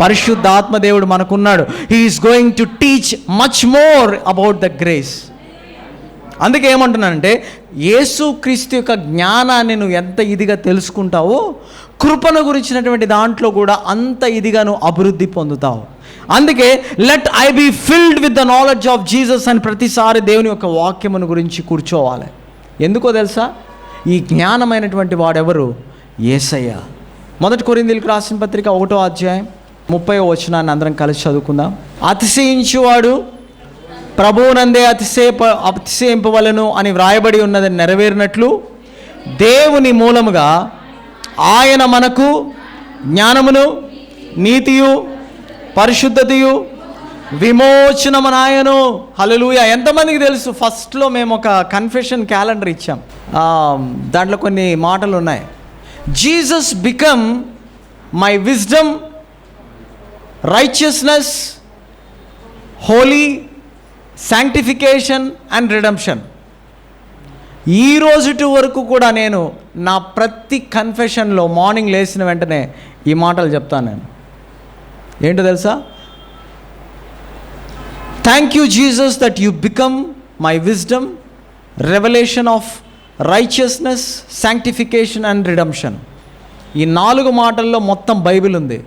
A: పరిశుద్ధ ఆత్మదేవుడు మనకున్నాడు. He is going to teach much more about the grace. అందుకే ఏమంటున్నానంటే యేసుక్రీస్తు యొక్క జ్ఞానాన్ని నువ్వు ఎంత ఇదిగా తెలుసుకుంటావో కృపను గురించినటువంటి దాంట్లో కూడా అంత ఇదిగా నువ్వు అభివృద్ధి పొందుతావు. అందుకే let I be filled with the knowledge of Jesus అని ప్రతిసారి దేవుని యొక్క వాక్యమును గురించి కూర్చోవాలి. ఎందుకో తెలుసా? ఈ జ్ఞానమైనటువంటి వాడెవరు? యేసయ్య. 1 కొరింథీయులకు రాసిన పత్రిక 1వ అధ్యాయం 30వ వచనాన్ని అందరం కలిసి చదువుకుందాం. అతిశయించువాడు ప్రభువునందే అతిశయింపవలెను అని వ్రాయబడి ఉన్నది నెరవేరినట్లు దేవుని మూలముగా ఆయన మనకు జ్ఞానమును, నీతియు, పరిశుద్ధతయు, విమోచనమునాయను. హల్లెలూయా. ఎంతమందికి తెలుసు? ఫస్ట్లో మేము ఒక కన్ఫెషన్ క్యాలెండర్ ఇచ్చాం. దాంట్లో కొన్ని మాటలు ఉన్నాయి. Jesus become my wisdom, righteousness, holy, sanctification and redemption. ఈ రోజుటి వరకు కూడా నేను నా ప్రతి కన్ఫెషన్లో మార్నింగ్ లేచిన వెంటనే ఈ మాటలు చెప్తాను. నేను ఏంటో తెలుసా? Thank you Jesus that you become my wisdom, revolution of righteousness, sanctification and redemption. ఈ 4 మాటల్లో మొత్తం బైబిల్ ఉంది.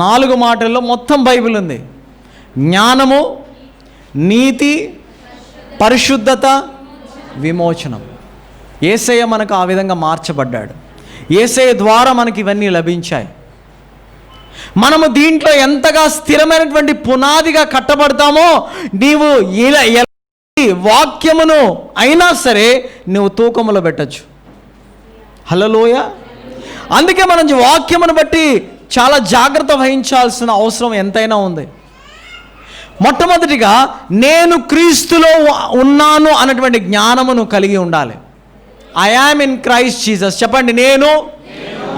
A: 4 మాటల్లో మొత్తం బైబిల్ ఉంది. జ్ఞానము, నీతి, పరిశుద్ధత, విమోచనం. యేసయ్య మనకు ఆ విధంగా మార్చబడ్డాడు. యేసయ్య ద్వారా మనకి ఇవన్నీ లభించాయి. మనము దీంట్లో ఎంతగా స్థిరమైనటువంటి పునాదిగా కట్టబడతామో, నీవు ఎలాంటి వాక్యమును అయినా సరే నువ్వు తూకములో పెట్టచ్చు. హల్లెలూయా. అందుకే మనం వాక్యమును బట్టి చాలా జాగ్రత్త వహించాల్సిన అవసరం ఎంతైనా ఉంది. మొట్టమొదటిగా నేను క్రీస్తులో ఉన్నాను అన్నటువంటి జ్ఞానమును కలిగి ఉండాలి. I am in Christ Jesus. చెప్పండి, నేను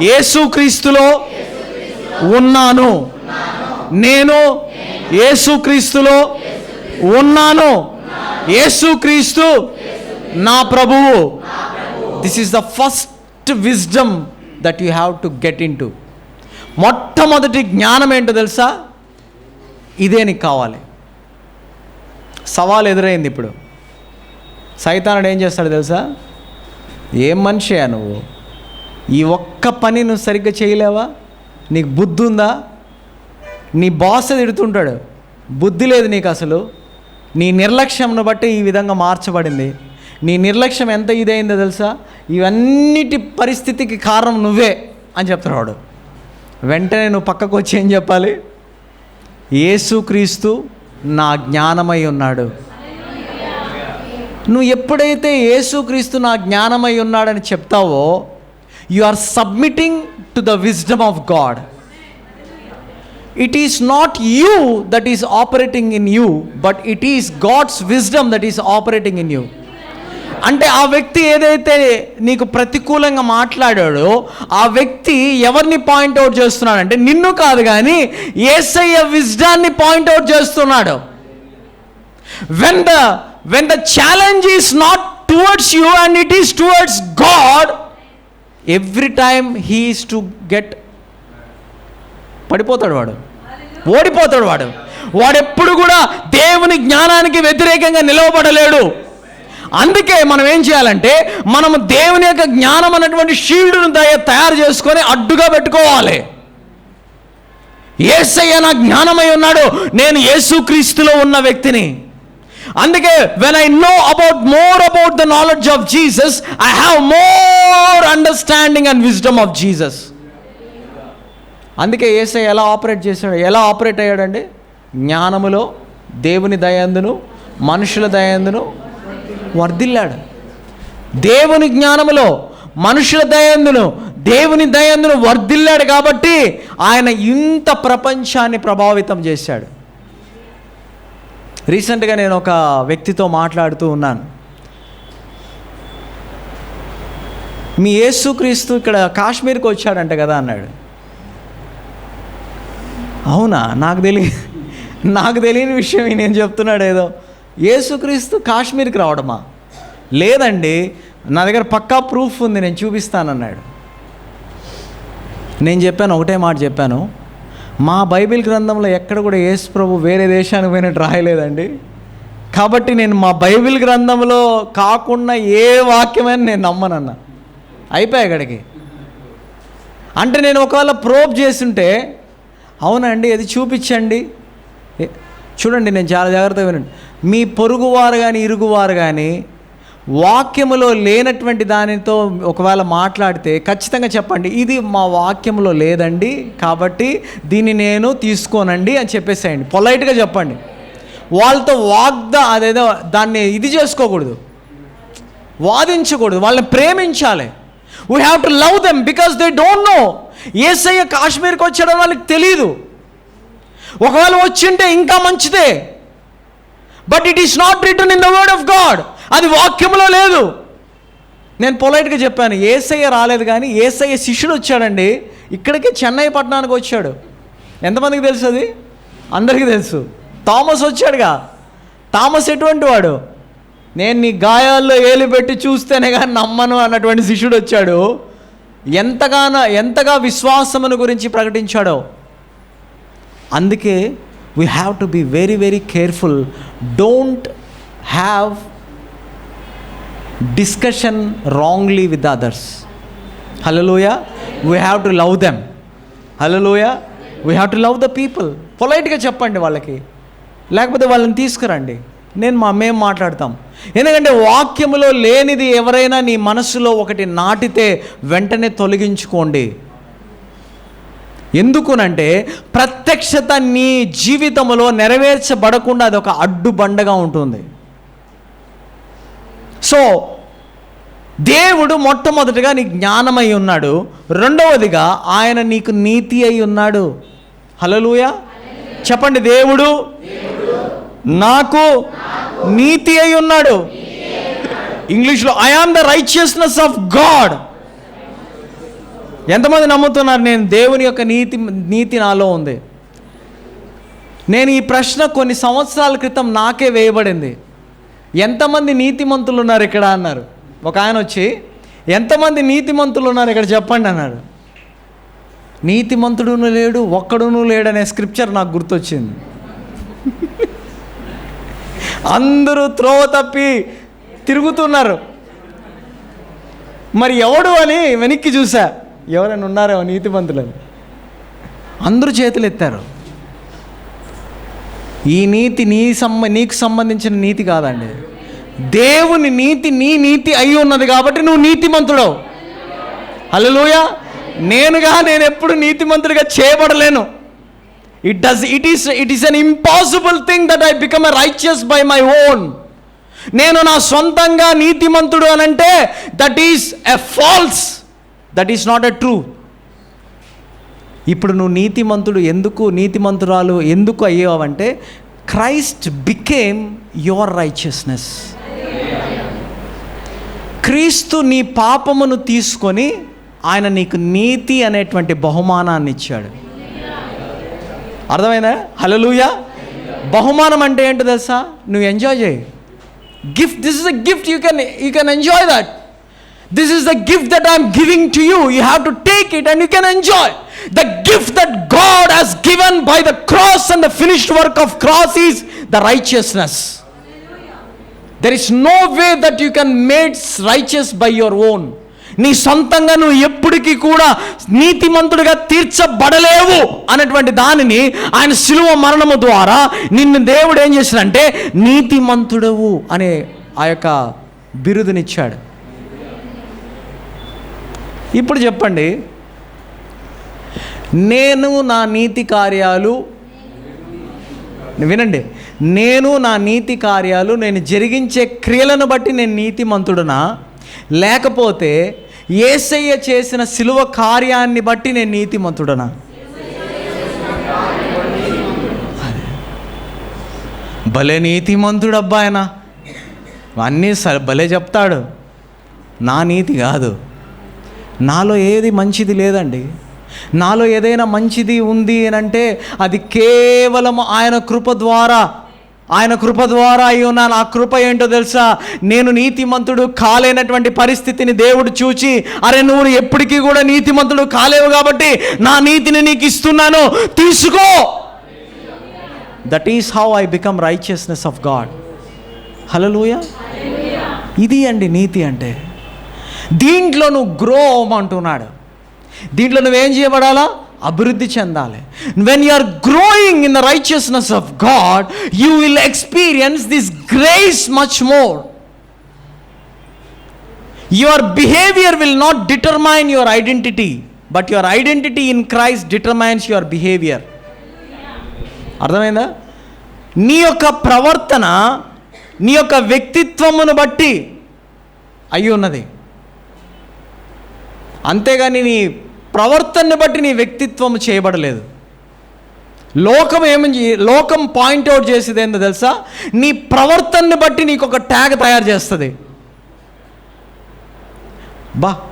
A: యేసు క్రీస్తులో ఉన్నాను. నేను యేసు క్రీస్తులో ఉన్నాను. యేసు క్రీస్తు నా ప్రభువు. This is the first wisdom that you have to get in to. మొట్టమొదటి జ్ఞానం ఏంటో తెలుసా? ఇదే నీకు కావాలి. సవాల్ ఎదురైంది. ఇప్పుడు సైతానుడు ఏం చేస్తాడు తెలుసా? ఏం మనిషియా నువ్వు, ఈ ఒక్క పని నువ్వు సరిగ్గా చేయలేవా? నీకు బుద్ధి ఉందా? నీ బాస్ తిడుతుంటాడు, బుద్ధి లేదు నీకు అసలు. నీ నిర్లక్ష్యంను బట్టి ఈ విధంగా మార్చబడింది. నీ నిర్లక్ష్యం ఎంత ఇదైందో తెలుసా? ఇవన్నిటి పరిస్థితికి కారణం నువ్వే అని చెప్తాడు వాడు. వెంటనే నువ్వు పక్కకు వచ్చి ఏం చెప్పాలి? యేసుక్రీస్తు నా జ్ఞానమై ఉన్నాడు. నువ్వు ఎప్పుడైతే యేసుక్రీస్తు నా జ్ఞానమై ఉన్నాడని చెప్తావో, you are submitting to the wisdom of God. It is not you that is operating in you, but it is God's wisdom that is operating in you. అంటే ఆ వ్యక్తి ఏదైతే నీకు ప్రతికూలంగా మాట్లాడాడో ఆ వ్యక్తి ఎవరిని పాయింట్అవుట్ చేస్తున్నాడంటే నిన్ను కాదు, కానీ యేసయ్య విజ్డాన్ని పాయింట్అవుట్ చేస్తున్నాడు. when the challenge is not towards you and it is towards God, every time he is to get పడిపోతాడు వాడు, ఓడిపోతాడు వాడు. వాడెప్పుడు కూడా దేవుని జ్ఞానానికి వ్యతిరేకంగా నిలవబడలేడు. అందుకే మనం ఏం చేయాలంటే, మనము దేవుని యొక్క జ్ఞానం అన్నటువంటి షీల్డ్ను తయారు చేసుకొని అడ్డుగా పెట్టుకోవాలి. యేసయ్య నా జ్ఞానమై ఉన్నాడు, నేను యేసుక్రీస్తులో ఉన్న వ్యక్తిని. అందుకే when I know more about the knowledge of Jesus, I have more understanding and wisdom of Jesus. అందుకే యేసయ్య ఎలా ఆపరేట్ అయ్యాడండి? జ్ఞానములో, దేవుని దయందును, మనుషుల దయందును వర్ధిల్లాడు. దేవుని జ్ఞానములో, మనుషుల దయందును, దేవుని దయందును వర్ధిల్లాడు. కాబట్టి ఆయన ఇంత ప్రపంచాన్ని ప్రభావితం చేశాడు. రీసెంట్గా నేను ఒక వ్యక్తితో మాట్లాడుతూ ఉన్నాను. మీ యేసుక్రీస్తు ఇక్కడ కాశ్మీర్కి వచ్చాడంట కదా అన్నాడు. అవునా? నాకు తెలియని విషయం నేను చెప్తున్నాడు ఏదో. యేసుక్రీస్తు కాశ్మీర్కి రావడమా? లేదండి, నా దగ్గర పక్కా ప్రూఫ్ ఉంది, నేను చూపిస్తానన్నాడు. నేను చెప్పాను, ఒకటే మాట చెప్పాను, మా బైబిల్ గ్రంథంలో ఎక్కడ కూడా యేసు ప్రభు వేరే దేశానికి పోయినట్టు రాయలేదండి. కాబట్టి నేను మా బైబిల్ గ్రంథంలో కాకుండా ఏ వాక్యమైనా నేను నమ్మనన్నా. అయిపోయాయి అక్కడికి. అంటే నేను ఒకవేళ ప్రోబ్ చేస్తుంటే, అవునండి అది చూపించండి. చూడండి, నేను చాలా జాగ్రత్తగా వినండి. మీ పొరుగువారు కానీ ఇరుగువారు కానీ వాక్యములో లేనటువంటి దానితో ఒకవేళ మాట్లాడితే ఖచ్చితంగా చెప్పండి, ఇది మా వాక్యంలో లేదండి, కాబట్టి దీన్ని నేను తీసుకోనండి అని చెప్పేసేయండి. పొలైట్గా చెప్పండి. వాళ్ళతో అదేదో దాన్ని ఇది చేసుకోకూడదు, వాదించకూడదు. వాళ్ళని ప్రేమించాలి. We have to love them because they don't know. యేసయ్య కాశ్మీర్కి వచ్చాడో వాళ్ళకి తెలీదు. ఒకవేళ వచ్చింటే ఇంకా మంచిదే, but it is not written in the word of God. అది వాక్యంలో లేదు. నేను పొలైట్గా చెప్పాను, యేసయ్య రాలేదు కానీ యేసయ్య శిష్యుడు వచ్చాడండి. ఇక్కడికి చెన్నై పట్టణానికి వచ్చాడు. ఎంతమందికి తెలుసు? అది అందరికీ తెలుసు. థామస్ వచ్చాడుగా, థామస్ ఎటువంటి వాడు? నేను నీ గాయాల్లో ఏలు పెట్టి చూస్తేనే కానీ నమ్మను అన్నటువంటి శిష్యుడు వచ్చాడు. ఎంతగా విశ్వాసమును గురించి ప్రకటించాడో. అందుకే we have to be very very careful. Don't have discussion wrongly with others. Hallelujah. We have to love them. Hallelujah. We have to love the people. పొలైట్గా చెప్పండి వాళ్ళకి, లేకపోతే వాళ్ళని తీసుకురండి. మేము మాట్లాడతాం. ఎందుకంటే వాక్యములో లేనిది ఎవరైనా నీ మనసులో ఒకటి నాటితే వెంటనే తొలగించుకోండి. ఎందుకునంటే ప్రత్యక్షత నీ జీవితంలో నెరవేర్చబడకుండా అది ఒక అడ్డుబండగా ఉంటుంది. సో దేవుడు మొట్టమొదటిగా నీకు జ్ఞానమై ఉన్నాడు, రెండవదిగా ఆయన నీకు నీతి అయి ఉన్నాడు. హల్లెలూయా చెప్పండి. దేవుడు నాకు నీతి అయి ఉన్నాడు. ఇంగ్లీష్లో I am the righteousness of God. ఎంతమంది నమ్ముతున్నారు నేను దేవుని యొక్క నీతి నాలో ఉంది? నేను ఈ ప్రశ్న కొన్ని సంవత్సరాల క్రితం నాకే వేయబడింది. ఎంతమంది నీతిమంతులు ఉన్నారు ఇక్కడ అన్నారు. ఒక ఆయన వచ్చి ఎంతమంది నీతిమంతులు ఉన్నారు ఇక్కడ చెప్పండి అన్నాడు. నీతిమంతుడును లేడు, ఒక్కడును లేడనే స్క్రిప్చర్ నాకు గుర్తొచ్చింది. అందరూ త్రోవ తప్పి తిరుగుతున్నారు. మరి ఎవడు అని వెనక్కి చూసా, ఎవరైనా ఉన్నారేమో నీతిమంతులని. అందరూ చేతులు ఎత్తారు. ఈ నీతి నీకు సంబంధించిన నీతి కాదండి. దేవుని నీతి నీ నీతి అయి ఉన్నది కాబట్టి నువ్వు నీతిమంతుడు. హల్లెలూయా. నేను ఎప్పుడు నీతిమంతుడిగా చేయబడలేను. It is an impossible thing that I become a righteous by my own. నేను నా సొంతంగా నీతిమంతుడు అనంటే that is a false, that is not a true. ఇప్పుడు నువ్వు నీతిమంతురాలు ఎందుకు అయ్యావంటే క్రైస్ట్ బికేమ్ యువర్ రైచియస్నెస్. క్రీస్తు నీ పాపమును తీసుకొని ఆయన నీకు నీతి అనేటువంటి బహుమానాన్ని ఇచ్చాడు. అర్థమైందా? హల్లెలూయా. బహుమానం అంటే ఏంటో తెలుసా? నువ్వు ఎంజాయ్ చేయి. Gift, this is a gift. You can enjoy that. This is the gift that I am giving to you. You have to take it and you can enjoy. The gift that God has given by the cross and the finished work of cross is the righteousness. There is no way that you can make righteous by your own. నీ సొంతంగా నువ్వు ఎప్పటికీ కూడా నీతిమంతుడిగా తీర్చబడలేవు అనేటువంటి దానిని ఆయన శిలువ మరణము ద్వారా నిన్ను దేవుడు ఏం చేశాడంటే నీతిమంతుడవు అనే ఆ యొక్క బిరుదునిచ్చాడు. ఇప్పుడు చెప్పండి, నేను నా నీతి కార్యాలు, వినండి, నేను నా నీతి కార్యాలు నేను జరిగించే క్రియలను బట్టి నేను నీతిమంతుడునా, లేకపోతే యేసయ్య చేసిన శిలువ కార్యాన్ని బట్టి నేను నీతిమంతుడునా? భలే నీతిమంతుడు అబ్బాయన, అన్నీ భలే చెప్తాడు. నా నీతి కాదు, నాలో ఏది మంచిది లేదండి. నాలో ఏదైనా మంచిది ఉంది అని అంటే అది కేవలం ఆయన కృప ద్వారా అయి ఉన్నాను. ఆ కృప ఏంటో తెలుసా? నేను నీతిమంతుడు కాలేనటువంటి పరిస్థితిని దేవుడు చూచి, అరే నువ్వు ఎప్పటికీ కూడా నీతిమంతుడు కాలేవు కాబట్టి నా నీతిని నీకు ఇస్తున్నాను, తీసుకో. That is how I become righteousness of God. హల్లెలూయా. ఇది అండి నీతి అంటే. దీంట్లో నువ్వు గ్రో అవ్వమంటున్నాడు. దీంట్లో నువ్వేం చేయబడాలా? అభివృద్ధి చెందాలి. When you are growing in the righteousness of God, you will experience this grace much more. Your behaviour will not determine your identity, but your identity in Christ determines your behaviour. అర్థమైందా? నీ యొక్క ప్రవర్తన నీ యొక్క వ్యక్తిత్వమును బట్టి అయి ఉన్నది. అంతేగాని నీ ప్రవర్తనని బట్టి నీ వ్యక్తిత్వం చేయబడలేదు. లోకం పాయింట్అవుట్ చేసేది ఏంటో తెలుసా? నీ ప్రవర్తనని బట్టి నీకు ఒక ట్యాగ్ తయారు చేస్తుంది.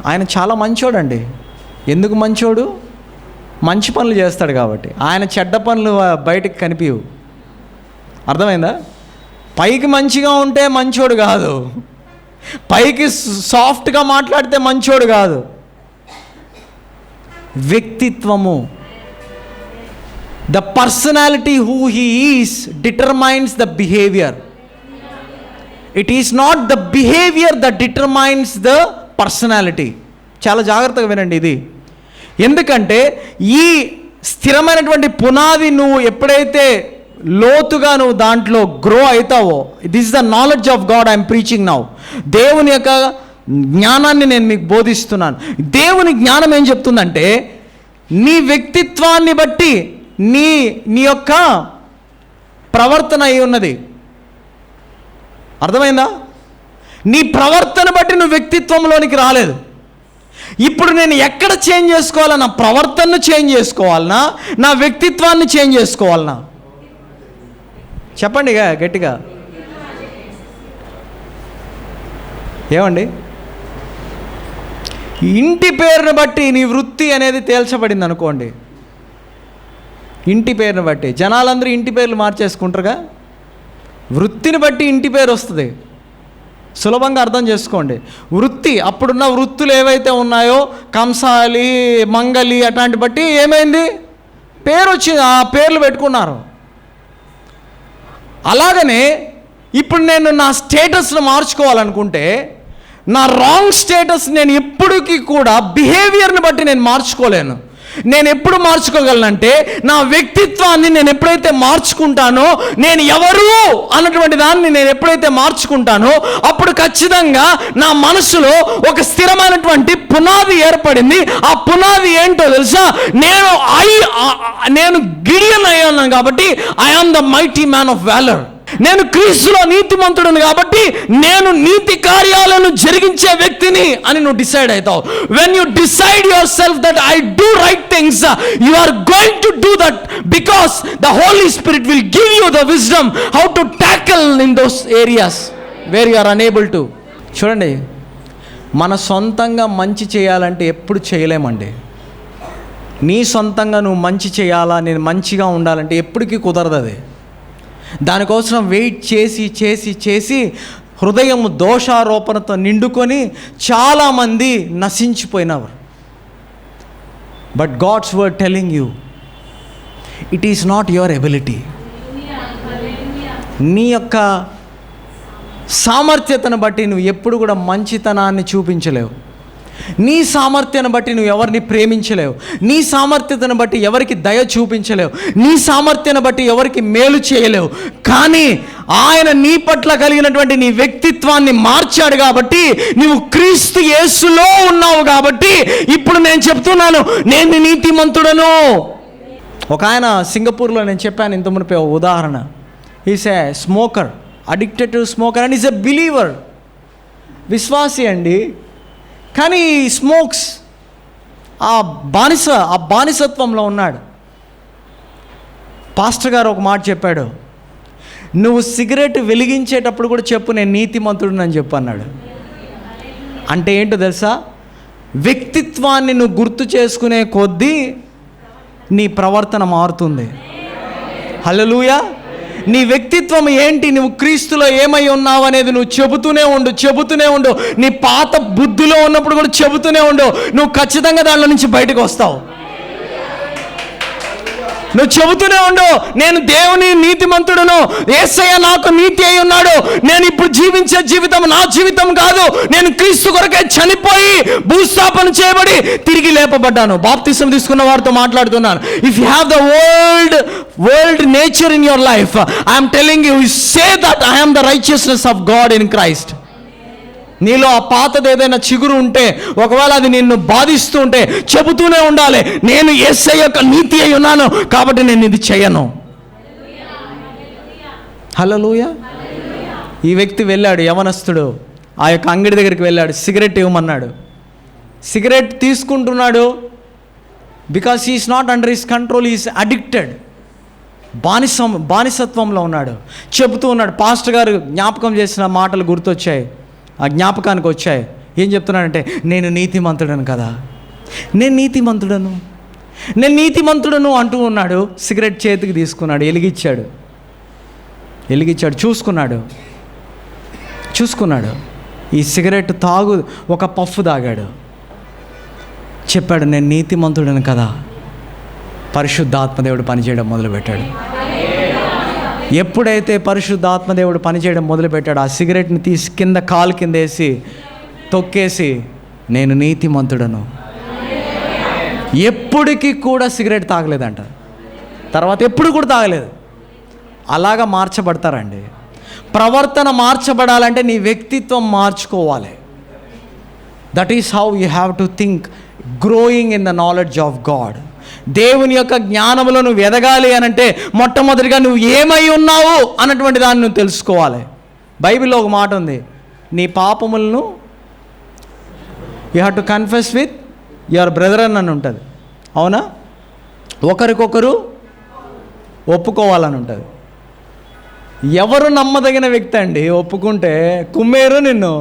A: ఆయన చాలా మంచోడండి. ఎందుకు మంచోడు? మంచి పనులు చేస్తాడు కాబట్టి. ఆయన చెడ్డ పనులు బయటకు కనిపించవు. అర్థమైందా? పైకి మంచిగా ఉంటే మంచోడు కాదు, పైకి సాఫ్ట్గా మాట్లాడితే మంచోడు కాదు. వ్యక్తిత్వము, the personality who he is determines the behaviour. It is not the behaviour that determines the personality. చాలా జాగ్రత్తగా వినండి ఇది. ఎందుకంటే ఈ స్థిరమైనటువంటి పునాది నువ్వు ఎప్పుడైతే లోతుగా నువ్వు దాంట్లో గ్రో అవుతావో, this is the knowledge of God I'm preaching now. దేవుని యొక్క జ్ఞానాన్ని నేను మీకు బోధిస్తున్నాను. దేవుని జ్ఞానం ఏం చెప్తుందంటే, నీ వ్యక్తిత్వాన్ని బట్టి నీ యొక్క ప్రవర్తన అయి ఉన్నది. అర్థమైందా? నీ ప్రవర్తన బట్టి నువ్వు వ్యక్తిత్వంలోనికి రాలేదు. ఇప్పుడు నేను ఎక్కడ చేంజ్ చేసుకోవాలా? నా ప్రవర్తనను చేంజ్ చేసుకోవాలనా, నా వ్యక్తిత్వాన్ని చేంజ్ చేసుకోవాలనా? చెప్పండి గట్టిగా. ఏమండి? ఇంటి పేరును బట్టి నీ వృత్తి అనేది తేల్చబడింది అనుకోండి. ఇంటి పేరును బట్టి జనాలందరూ ఇంటి పేర్లు మార్చేసుకుంటారుగా. వృత్తిని బట్టి ఇంటి పేరు వస్తుంది. సులభంగా అర్థం చేసుకోండి. వృత్తి, అప్పుడున్న వృత్తులు ఏవైతే ఉన్నాయో, కంసాలి, మంగలి, అట్లాంటి బట్టి ఏమైంది, పేరు వచ్చింది, ఆ పేర్లు పెట్టుకున్నారు. అలాగనే ఇప్పుడు నేను నా స్టేటస్ను మార్చుకోవాలనుకుంటే, నా రాంగ్ స్టేటస్ నేను ఎప్పటికీ కూడా బిహేవియర్ని బట్టి నేను మార్చుకోలేను. నేను ఎప్పుడు మార్చుకోగలనంటే, నా వ్యక్తిత్వాన్ని నేను ఎప్పుడైతే మార్చుకుంటానో, నేను ఎవరు అన్నటువంటి దాన్ని నేను ఎప్పుడైతే మార్చుకుంటానో, అప్పుడు ఖచ్చితంగా నా మనసులో ఒక స్థిరమైనటువంటి పునాది ఏర్పడింది. ఆ పునాది ఏంటో తెలుసా? నేను గిడియన్ అయ్యాను కాబట్టి I am the mighty man of valour. నేను క్రీస్తులో నీతిమంతుడును కాబట్టి నేను నీతి కార్యాలను జరిగించే వ్యక్తిని అని నువ్వు డిసైడ్ అవుతావు. When you decide yourself that I do right things, you are going to do that because the Holy Spirit will give you the wisdom how to tackle in those areas where you are unable to. చూడండి, మన సొంతంగా మంచి చేయాలంటే ఎప్పుడు చేయలేమండి. నీ సొంతంగా నువ్వు మంచి చేయాలా, నేను మంచిగా ఉండాలంటే ఎప్పటికీ కుదరదు. అది దానికోసం వెయిట్ చేసి చేసి చేసి హృదయం దోషారోపణతో నిండుకొని చాలామంది నశించిపోయినవారు. But God's word telling you, it is not your ability. నీ యొక్క సామర్థ్యతను బట్టి నువ్వు ఎప్పుడు కూడా మంచితనాన్ని చూపించలేవు. నీ సామర్థ్యాన్ని బట్టి నువ్వు ఎవరిని ప్రేమించలేవు. నీ సామర్థ్యతను బట్టి ఎవరికి దయ చూపించలేవు. నీ సామర్థ్యాన్ని బట్టి ఎవరికి మేలు చేయలేవు. కానీ ఆయన నీ పట్ల కలిగినటువంటి నీ వ్యక్తిత్వాన్ని మార్చాడు కాబట్టి, నువ్వు క్రీస్తు యేసులో ఉన్నావు కాబట్టి ఇప్పుడు నేను చెప్తున్నాను, నేను నీతిమంతుడను. ఒక ఆయన సింగపూర్లో, నేను చెప్పాను ఇంత మునిపే ఉదాహరణ, is a smoker, addicted to smoker and is a believer. విశ్వాసి అండి, కానీ స్మోక్స్, ఆ బానిసత్వంలో ఉన్నాడు. పాస్టర్ గారు ఒక మాట చెప్పాడు, నువ్వు సిగరెట్ వెలిగించేటప్పుడు కూడా చెప్పు నేను నీతిమంతుడిని అని చెప్పు అన్నాడు. అంటే ఏంటో తెలుసా? వ్యక్తిత్వాన్ని నువ్వు గుర్తు చేసుకునే కొద్దీ నీ ప్రవర్తన మారుతుంది. హల్లెలూయా. నీ వ్యక్తిత్వం ఏంటి, నువ్వు క్రీస్తులో ఏమై ఉన్నావు అనేది నువ్వు చెబుతూనే ఉండు. నీ పాత బుద్ధిలో ఉన్నప్పుడు కూడా చెబుతూనే ఉండు. నువ్వు ఖచ్చితంగా దాంట్లో నుంచి బయటకు వస్తావు. నువ్వు చెబుతూనే ఉండు, నేను దేవుని నీతిమంతుడును, యేసయ్య నాకు నీతి అయి ఉన్నాడు, నేను ఇప్పుడు జీవించే జీవితం నా జీవితం కాదు, నేను క్రీస్తు కొరకే చనిపోయి భూస్థాపన చేయబడి తిరిగి లేపబడ్డాను. బాప్తిసం తీసుకున్న వారితో మాట్లాడుతున్నాను. If you have the world nature in your life, I'm telling you, say that I am the righteousness of God in Christ. నీలో ఆ పాతది ఏదైనా చిగురు ఉంటే, ఒకవేళ అది నిన్ను బాధిస్తూ ఉంటే చెబుతూనే ఉండాలి, నేను యేసయ్య యొక్క నీతి అయి ఉన్నాను కాబట్టి నేను ఇది చేయను. హల్లెలూయా. ఈ వ్యక్తి వెళ్ళాడు, యవనస్తుడు, ఆ యొక్క అంగడి దగ్గరికి వెళ్ళాడు, సిగరెట్ ఇవ్వమన్నాడు. సిగరెట్ తీసుకుంటున్నాడు. Because he is not under his control, is addicted. బానిసత్వంలో ఉన్నాడు. చెబుతూ ఉన్నాడు. పాస్టర్ గారు జ్ఞాపకం చేసిన మాటలు గుర్తొచ్చాయి, ఆ జ్ఞాపకానికి వచ్చాయి. ఏం చెప్తున్నాడంటే, నేను నీతిమంతుడను కదా, నేను నీతిమంతుడను అంటూ ఉన్నాడు. సిగరెట్ చేతికి తీసుకున్నాడు, వెలిగించాడు. వెలిగించాడు, చూసుకున్నాడు. ఈ సిగరెట్ ఒక పఫ్ తాగాడు. చెప్పాడు, నేను నీతిమంతుడను కదా. పరిశుద్ధాత్మదేవుడు పనిచేయడం మొదలుపెట్టాడు. ఎప్పుడైతే పరిశుద్ధాత్మదేవుడు పనిచేయడం మొదలుపెట్టాడు, ఆ సిగరెట్ని తీసి కాలు కింద వేసి తొక్కేసి, నేను నీతిమంతుడను. ఎప్పటికీ కూడా సిగరెట్ తాగలేదంట. తర్వాత ఎప్పుడు కూడా తాగలేదు. అలాగా మార్చబడతారండి. ప్రవర్తన మార్చబడాలంటే నీ వ్యక్తిత్వం మార్చుకోవాలి. That is how you have to think, growing in the knowledge of God. దేవుని యొక్క జ్ఞానంలో నువ్వు ఎదగాలి అనంటే మొట్టమొదటిగా నువ్వు ఏమై ఉన్నావు అన్నటువంటి దాన్ని నువ్వు తెలుసుకోవాలి. బైబిల్లో ఒక మాట ఉంది, నీ పాపములను you have to confess with your brother అని ఉంటుంది. అవునా? ఒకరికొకరు ఒప్పుకోవాలని ఉంటుంది. ఎవరు నమ్మదగిన వ్యక్తి అండి? ఒప్పుకుంటే కుమ్మేరు నిన్ను.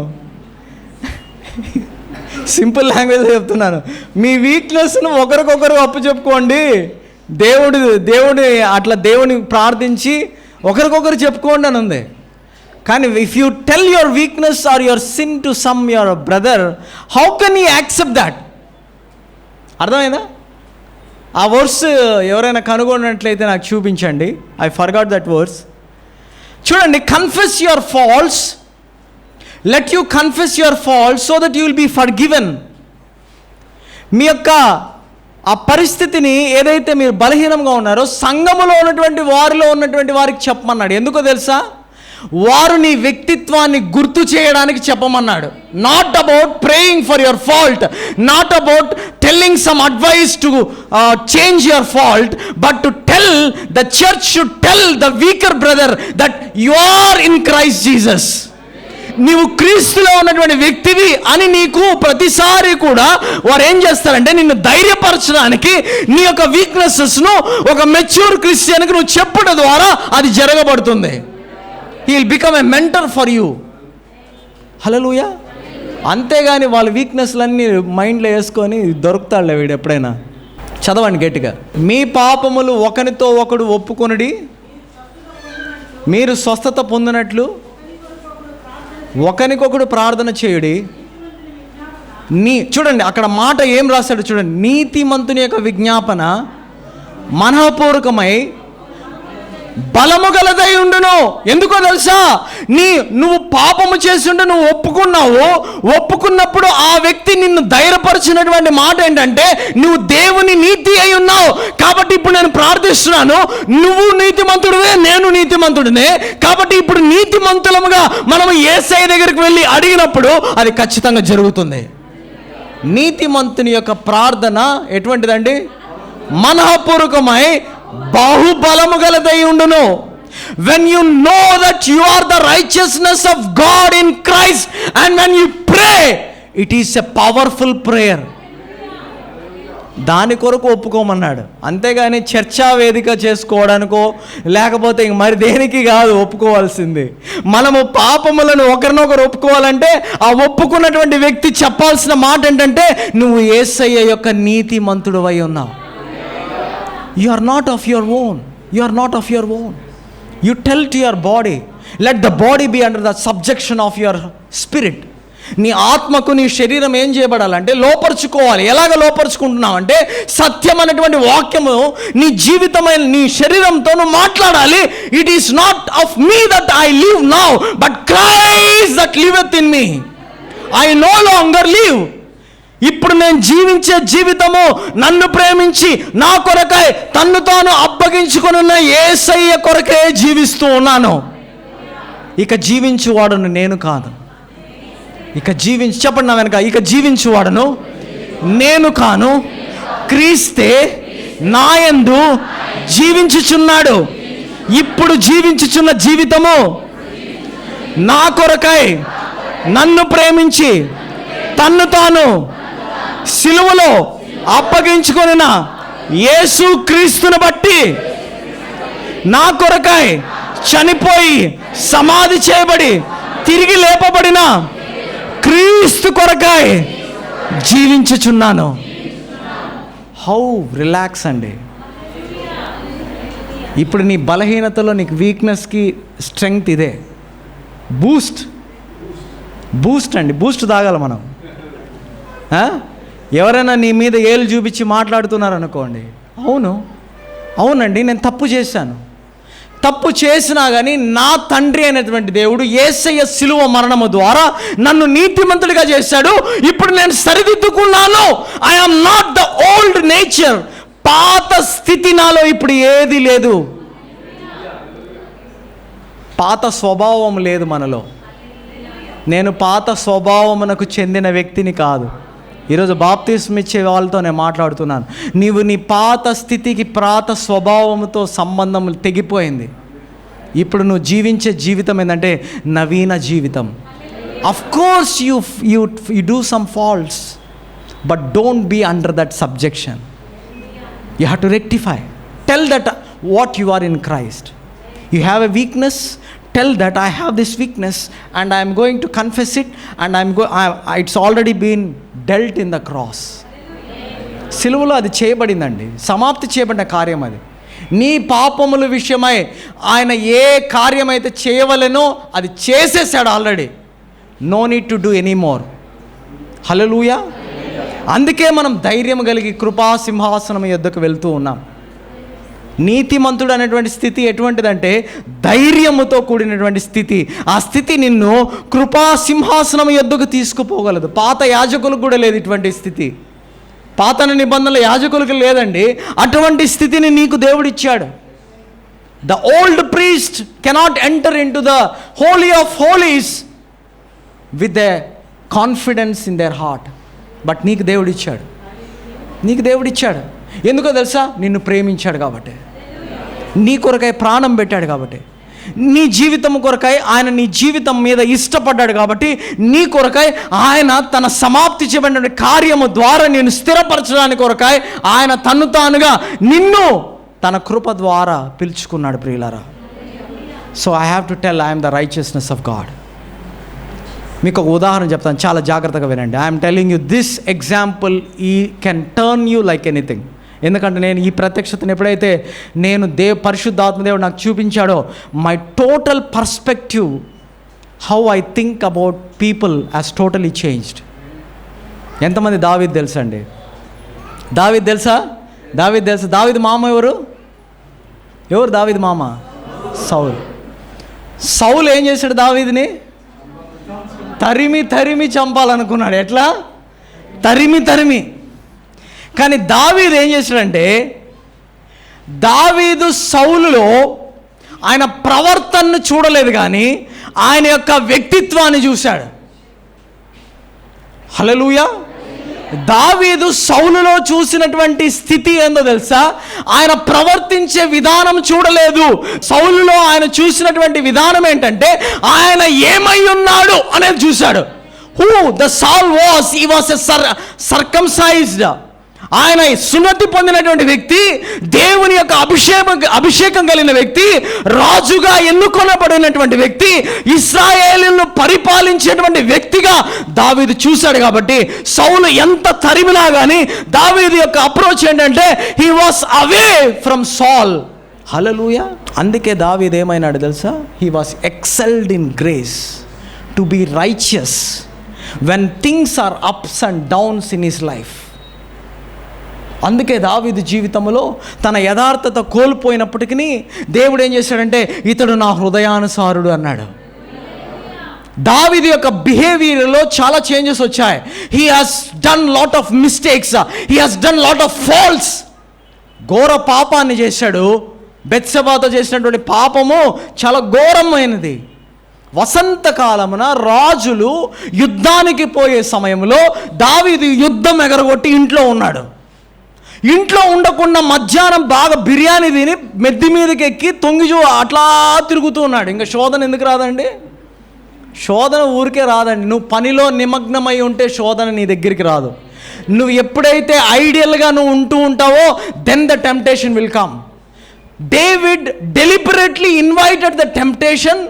A: సింపుల్ లాంగ్వేజ్ చెప్తున్నాను. మీ వీక్నెస్ను ఒకరికొకరు అప్పు చెప్పుకోండి. దేవుని ప్రార్థించి ఒకరికొకరు చెప్పుకోండి అని ఉంది. కానీ if you tell your weakness or your sin to some your brother, how can you accept that? అర్థమైందా? ఆ వర్స్ ఎవరైనా కనుగొన్నట్లయితే నాకు చూపించండి. I forgot that verse. చూడండి, confess your faults, let you confess your faults so that you will be forgiven. మీ యొక్క ఆ పరిస్థితిని ఏదైతే మీరు బలహీనంగా ఉన్నారో సంఘములో ఉన్నటువంటి వారికి చెప్పమన్నాడు. ఎందుకో తెలుసా? వారు నీ వ్యక్తిత్వాన్ని గుర్తు చేయడానికి చెప్పమన్నాడు. Not about praying for your fault, not about telling some advice to change your fault, but to tell the church should tell the weaker brother that you are in Christ Jesus. నీవు క్రీస్తులో ఉన్నటువంటి వ్యక్తివి అని నీకు ప్రతిసారి కూడా వారు ఏం చేస్తారంటే నిన్ను ధైర్యపరచడానికి నీ యొక్క వీక్నెసెస్ను ఒక మెచ్యూర్ క్రిస్టియన్కి నువ్వు చెప్పడం ద్వారా అది జరగబడుతుంది. He will become a mentor for you. హల్లెలూయా. అంతేగాని వాళ్ళ వీక్నెస్లన్నీ మైండ్లో వేసుకొని దొరుకుతాడులే వీడు ఎప్పుడైనా. చదవండి గట్టిగా. మీ పాపములు ఒకరితో ఒకడు ఒప్పుకొనుడి, మీరు స్వస్థత పొందినట్లు ఒకరికొకడు ప్రార్థన చేయుడి. చూడండి అక్కడ మాట ఏం రాశాడు చూడండి. నీతిమంతుని యొక్క విజ్ఞాపన మనఃపూర్వకమై బలము గలదై ఉండును. ఎందుకో తెలుసా? నువ్వు పాపము చేస్తుంటే నువ్వు ఒప్పుకున్నప్పుడు ఆ వ్యక్తి నిన్ను ధైర్యపరిచినటువంటి మాట ఏంటంటే, నువ్వు దేవుని నీతి అయి ఉన్నావు కాబట్టి ఇప్పుడు నేను ప్రార్థిస్తున్నాను, నువ్వు నీతిమంతుడివే, నేను నీతిమంతుడినే, కాబట్టి ఇప్పుడు నీతిమంతులముగా మనము యేసయ్య దగ్గరికి వెళ్ళి అడిగినప్పుడు అది ఖచ్చితంగా జరుగుతుంది. నీతిమంతుని యొక్క ప్రార్థన ఎటువంటిదండి? మనఃపూర్వకమై బాహుబలము గలదై ఉండును. When you know that you are the righteousness of God in Christ, and when you pray, it is a powerful prayer. దాని కొరకు ఒప్పుకోమన్నాడు. అంతేగాని చర్చా వేదిక చేసుకోవడానికో లేకపోతే ఇంక మరి దేనికి కాదు ఒప్పుకోవాల్సింది. మనము పాపములను ఒకరినొకరు ఒప్పుకోవాలంటే ఆ ఒప్పుకున్నటువంటి వ్యక్తి చెప్పాల్సిన మాట ఏంటంటే, నువ్వు యేసయ్య యొక్క నీతిమంతుడివై ఉన్నావు. You are not of your own. You are not of your own. You tell to your body, let the body be under the subjection of your spirit. నీ ఆత్మకు నీ శరీరం ఏం చేయబడాలంటే లోపరుచుకోవాలి. ఎలాగ లోపరుచుకుంటున్నావు అంటే, సత్యం అనేటువంటి వాక్యము నీ జీవితమైన నీ శరీరంతో నువ్వు మాట్లాడాలి. It is not of me that I live now, but Christ that liveth in me. I know longer live. ఇప్పుడు నేను జీవించే జీవితము నన్ను ప్రేమించి నా కొరకై తన్ను తాను అప్పగించుకున్న యేసయ్య కొరకే జీవిస్తూ ఉన్నాను. ఇక జీవించువాడును నేను కాదు. చెప్పండి నా వెనక, ఇక జీవించువాడును నేను కాను, క్రీస్తే నాయందు జీవించుచున్నాడు. ఇప్పుడు జీవించుచున్న జీవితము నా కొరకై నన్ను ప్రేమించి తన్ను తాను సిలువలో అప్పగించుకొనిన యేసు క్రీస్తుని బట్టి నా కొరకై చనిపోయి సమాధి చేయబడి తిరిగి లేపబడిన క్రీస్తు కొరకై జీవించుచున్నాను. హౌ రిలాక్స్ అండి. ఇప్పుడు నీ బలహీనతలో నీకు వీక్నెస్కి స్ట్రెంగ్త్ ఇదే. బూస్ట్ అండి, బూస్ట్ తాగాలి మనం. ఎవరైనా నీ మీద ఏలు చూపించి మాట్లాడుతున్నారనుకోండి, అవునండి నేను తప్పు చేశాను, తప్పు చేసినా కానీ నా తండ్రి అయినటువంటి దేవుడు యేసయ్య శిలువ మరణము ద్వారా నన్ను నీతిమంతుడిగా చేశాడు. ఇప్పుడు నేను సరిదిద్దుకున్నాను. I am not the old nature. పాత స్థితి నాలో ఇప్పుడు ఏది లేదు. పాత స్వభావం లేదు మనలో. నేను పాత స్వభావమునకు చెందిన వ్యక్తిని కాదు. ఈరోజు బాప్తిస్మ ఇచ్చే వాళ్ళతో నేను మాట్లాడుతున్నాను. నీవు నీ పాత స్థితికి, పాత స్వభావంతో సంబంధం తెగిపోయింది. ఇప్పుడు నువ్వు జీవించే జీవితం ఏంటంటే నవీన జీవితం. Of course you do some faults, but don't be under that subjection. You have to rectify. Tell that what you are in Christ. You have a weakness. Tell that I have this weakness and I am going to confess it, and it's already been dealt in the cross. సిలువలో అది చేయబడిందండి, సమాప్తి చేయబడిన కార్యం అది. నీ పాపముల విషయమై ఆయన ఏ కార్యమైతే చేయవలెనో అది చేసేసాడు already. No need to do any more. హల్లెలూయా. అందుకే మనం ధైర్యం కలిగి కృపా సింహాసనం యొద్దకు వెళ్తూ ఉన్నాం. నీతిమంతుడు అనేటువంటి స్థితి ఎటువంటిదంటే ధైర్యముతో కూడినటువంటి స్థితి. ఆ స్థితి నిన్ను కృపా సింహాసనం యొద్దకు తీసుకుపోగలదు. పాత యాజకులకు కూడా లేదు ఇటువంటి స్థితి. పాత నిబంధనల యాజకులకు లేదండి. అటువంటి స్థితిని నీకు దేవుడిచ్చాడు. The old priest cannot enter in to the holy of holies with a confidence in their heart. But నీకు దేవుడిచ్చాడు. ఎందుకో తెలుసా? నిన్ను ప్రేమించాడు కాబట్టి, నీ కొరకై ప్రాణం పెట్టాడు కాబట్టి, నీ జీవితం కొరకై ఆయన నీ జీవితం మీద ఇష్టపడ్డాడు కాబట్టి, నీ కొరకై ఆయన తన సమాప్తి చేయబడిన కార్యము ద్వారా నేను స్థిరపరచడానికి కొరకై ఆయన తన్ను తానుగా నిన్ను తన కృప ద్వారా పిలుచుకున్నాడు. ప్రియులారా, so I have to tell I'm the righteousness of God. మీకు ఒక ఉదాహరణ చెప్తాను, చాలా జాగ్రత్తగా వినండి. I'm telling you this example ఈ can turn you like anything. ఎందుకంటే నేను ఈ ప్రత్యక్షతను ఎప్పుడైతే నేను పరిశుద్ధాత్మదేవుడు నాకు చూపించాడో, my total perspective how I think about people has totally changed. ఎంతమంది దావీదు తెలుసండి? దావీదు తెలుసా? దావీదు మామ ఎవరు దావీదు మామ? సౌలు ఏం చేశాడు? దావీదుని తరిమి చంపాలనుకున్నాడు. ఎట్లా? తరిమి. కానీ దావీదు ఏం చేశాడంటే, దావీదు సౌలులో ఆయన ప్రవర్తనను చూడలేదు, కానీ ఆయన యొక్క వ్యక్తిత్వాన్ని చూశాడు. హల్లెలూయా. దావీదు సౌలులో చూసినటువంటి స్థితి ఏందో తెలుసా? ఆయన ప్రవర్తించే విధానం చూడలేదు. సౌలులో ఆయన చూసినటువంటి విధానం ఏంటంటే, ఆయన ఏమై ఉన్నాడు అనేది చూశాడు. హూ ద సాల్ was, he was a circumcised. ఆయన సున్నతి పొందినటువంటి వ్యక్తి, దేవుని యొక్క అభిషేకం కలిగిన వ్యక్తి, రాజుగా ఎన్నుకొనబడినటువంటి వ్యక్తి, ఇశ్రాయేలును పరిపాలించేటువంటి వ్యక్తిగా దావీదు చూశాడు. కాబట్టి సౌలు ఎంత తరిమినా కానీ దావీదు యొక్క అప్రోచ్ ఏంటంటే, హీ వాస్ అవే ఫ్రమ్ సాల్. హల్లెలూయా. అందుకే దావీదు ఏమైనాడు తెలుసా? He was excelled in grace to be righteous when things are ups and downs in his life. అందుకే దావీదు జీవితంలో తన యథార్థత కోల్పోయినప్పటికీ దేవుడు ఏం చేశాడంటే, ఇతడు నా హృదయానుసారుడు అన్నాడు. దావీదు యొక్క బిహేవియర్లో చాలా చేంజెస్ వచ్చాయి. He has done lot of mistakes, he has done lot of faults. ఘోర పాపాన్ని చేశాడు. బెత్షెబాతో చేసినటువంటి పాపము చాలా ఘోరమైనది. వసంతకాలమున రాజులు యుద్ధానికి పోయే సమయంలో దావీదు యుద్ధం ఎగరగొట్టి ఇంట్లో ఉన్నాడు. ఇంట్లో ఉండకుండా మధ్యాహ్నం బాగా బిర్యానీ తిని మెద్ది మీదకి ఎక్కి తొంగిచూ అట్లా తిరుగుతూ ఉన్నాడు. ఇంకా శోధన ఎందుకు రాదండి? శోధన ఊరికే రాదండి. నువ్వు పనిలో నిమగ్నమై ఉంటే శోధన నీ దగ్గరికి రాదు. నువ్వు ఎప్పుడైతే ఐడియల్గా నువ్వు ఉంటూ ఉంటావో, then the temptation will come. David deliberately invited the temptation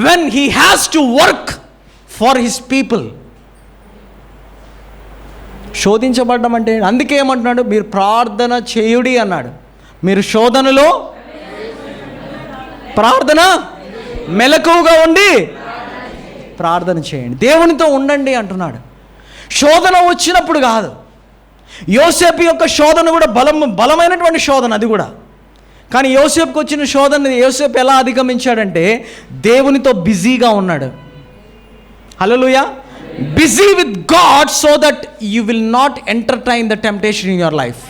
A: when he has to work for his people. శోధించబడ్డం అంటే అందుకే ఏమంటున్నాడు? మీరు ప్రార్థన చేయుడి అన్నాడు. మీరు శోధనలో ప్రార్థన, మెలకువగా ఉండి ప్రార్థన చేయండి, దేవునితో ఉండండి అంటున్నాడు. శోధన వచ్చినప్పుడు కాదు. యోసేపు యొక్క శోధన కూడా బలమైనటువంటి శోధన అది కూడా. కానీ యోసేపుకి వచ్చిన శోధన యోసేపు ఎలా అధిగమించాడంటే దేవునితో బిజీగా ఉన్నాడు. హల్లెలూయా. Busy with God so that you will not entertain the temptation in your life.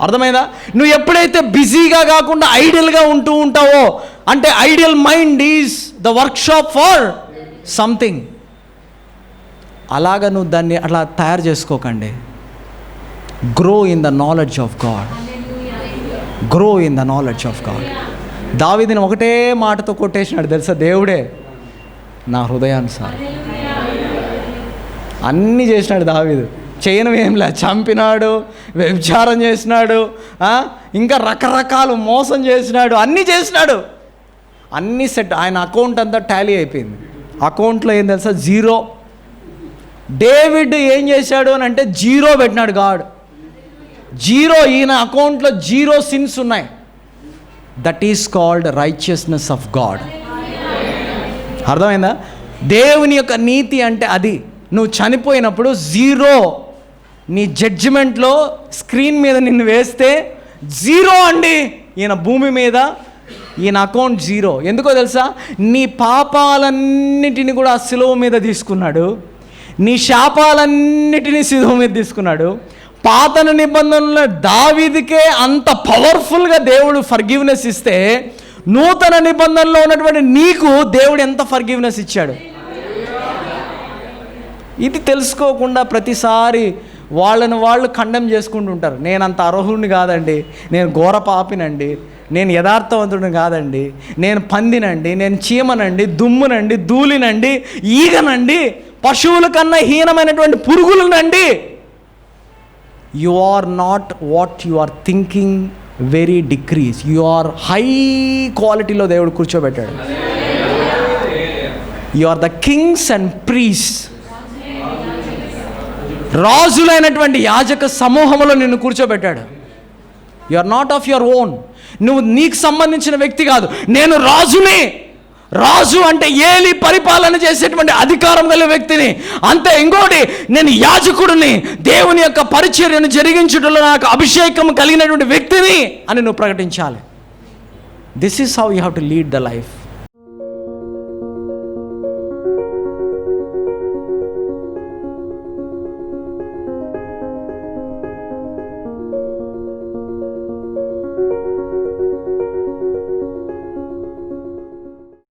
A: అర్థమైందా? నువ్వు ఎప్పుడైతే బిజీగా కాకుండా ఐడియల్గా ఉంటూ ఉంటావో, అంటే idle mind is the workshop for something, అలాగా నువ్వు దాన్ని అట్లా తయారు చేసుకోకండి. Grow in the knowledge of God, grow in the knowledge of God. దావీదుని ఒకటే మాటతో కొట్టేసినాడు తెలుసా, దేవుడే నా హృదయానుసారం. అన్నీ చేసినాడు దావీదు, చేయనివి ఏం లే, చంపినాడు, వ్యభిచారం చేసినాడు, ఇంకా రకరకాలు మోసం చేసినాడు, అన్నీ చేసినాడు, అన్నీ సెట్. ఆయన అకౌంట్ అంతా టాలీ అయిపోయింది. అకౌంట్లో ఏం తెలుసా, జీరో. డేవిడ్ ఏం చేశాడు అని అంటే జీరో పెట్టినాడు గాడ్, జీరో. ఈయన అకౌంట్లో జీరో సిన్స్ ఉన్నాయి. That is called righteousness of God. అర్థమైందా? దేవుని యొక్క నీతి అంటే అది. నువ్వు చనిపోయినప్పుడు జీరో, నీ జడ్జిమెంట్లో స్క్రీన్ మీద నిన్ను వేస్తే జీరో అండి. ఈయన భూమి మీద ఈయన అకౌంట్ జీరో. ఎందుకో తెలుసా? నీ పాపాలన్నిటిని కూడా ఆ సిలువ మీద తీసుకున్నాడు, నీ శాపాలన్నిటినీ సిలువ మీద తీసుకున్నాడు. పాత నిబంధనలో దావీదుకే అంత పవర్ఫుల్గా దేవుడు ఫర్గివ్నెస్ ఇస్తే, నూతన నిబంధనలో ఉన్నటువంటి నీకు దేవుడు ఎంత ఫర్గివ్నెస్ ఇచ్చాడు. ఇది తెలుసుకోకుండా ప్రతిసారి వాళ్ళు కండెమ్ చేసుకుంటూ ఉంటారు. నేను అంత అర్హుడిని కాదండి, నేను ఘోర పాపినండి, నేను యథార్థవంతుడిని కాదండి, నేను పందినండి, నేను చీమనండి, దుమ్మునండి, ధూళినండి, ఈగనండి, పశువుల కన్నా హీనమైనటువంటి పురుగులనండి. You are not what you are thinking, very decrease. You are high క్వాలిటీలో దేవుడు కూర్చోబెట్టాడు. You are the kings and priest. రాజులైనటువంటి యాజక సమూహంలో నిన్ను కూర్చోబెట్టాడు. You are not of your own. నువ్వు నీకు సంబంధించిన వ్యక్తి కాదు. నేను రాజుని. రాజు అంటే ఏలి పరిపాలన చేసేటువంటి అధికారం గల వ్యక్తిని. అంతే. ఇంకోటి, నేను యాజకుడిని, దేవుని యొక్క పరిచర్యను జరిగించుటలో నాకు అభిషేకం కలిగినటువంటి వ్యక్తిని అని నువ్వు ప్రకటించాలి. This is how you have to lead the life.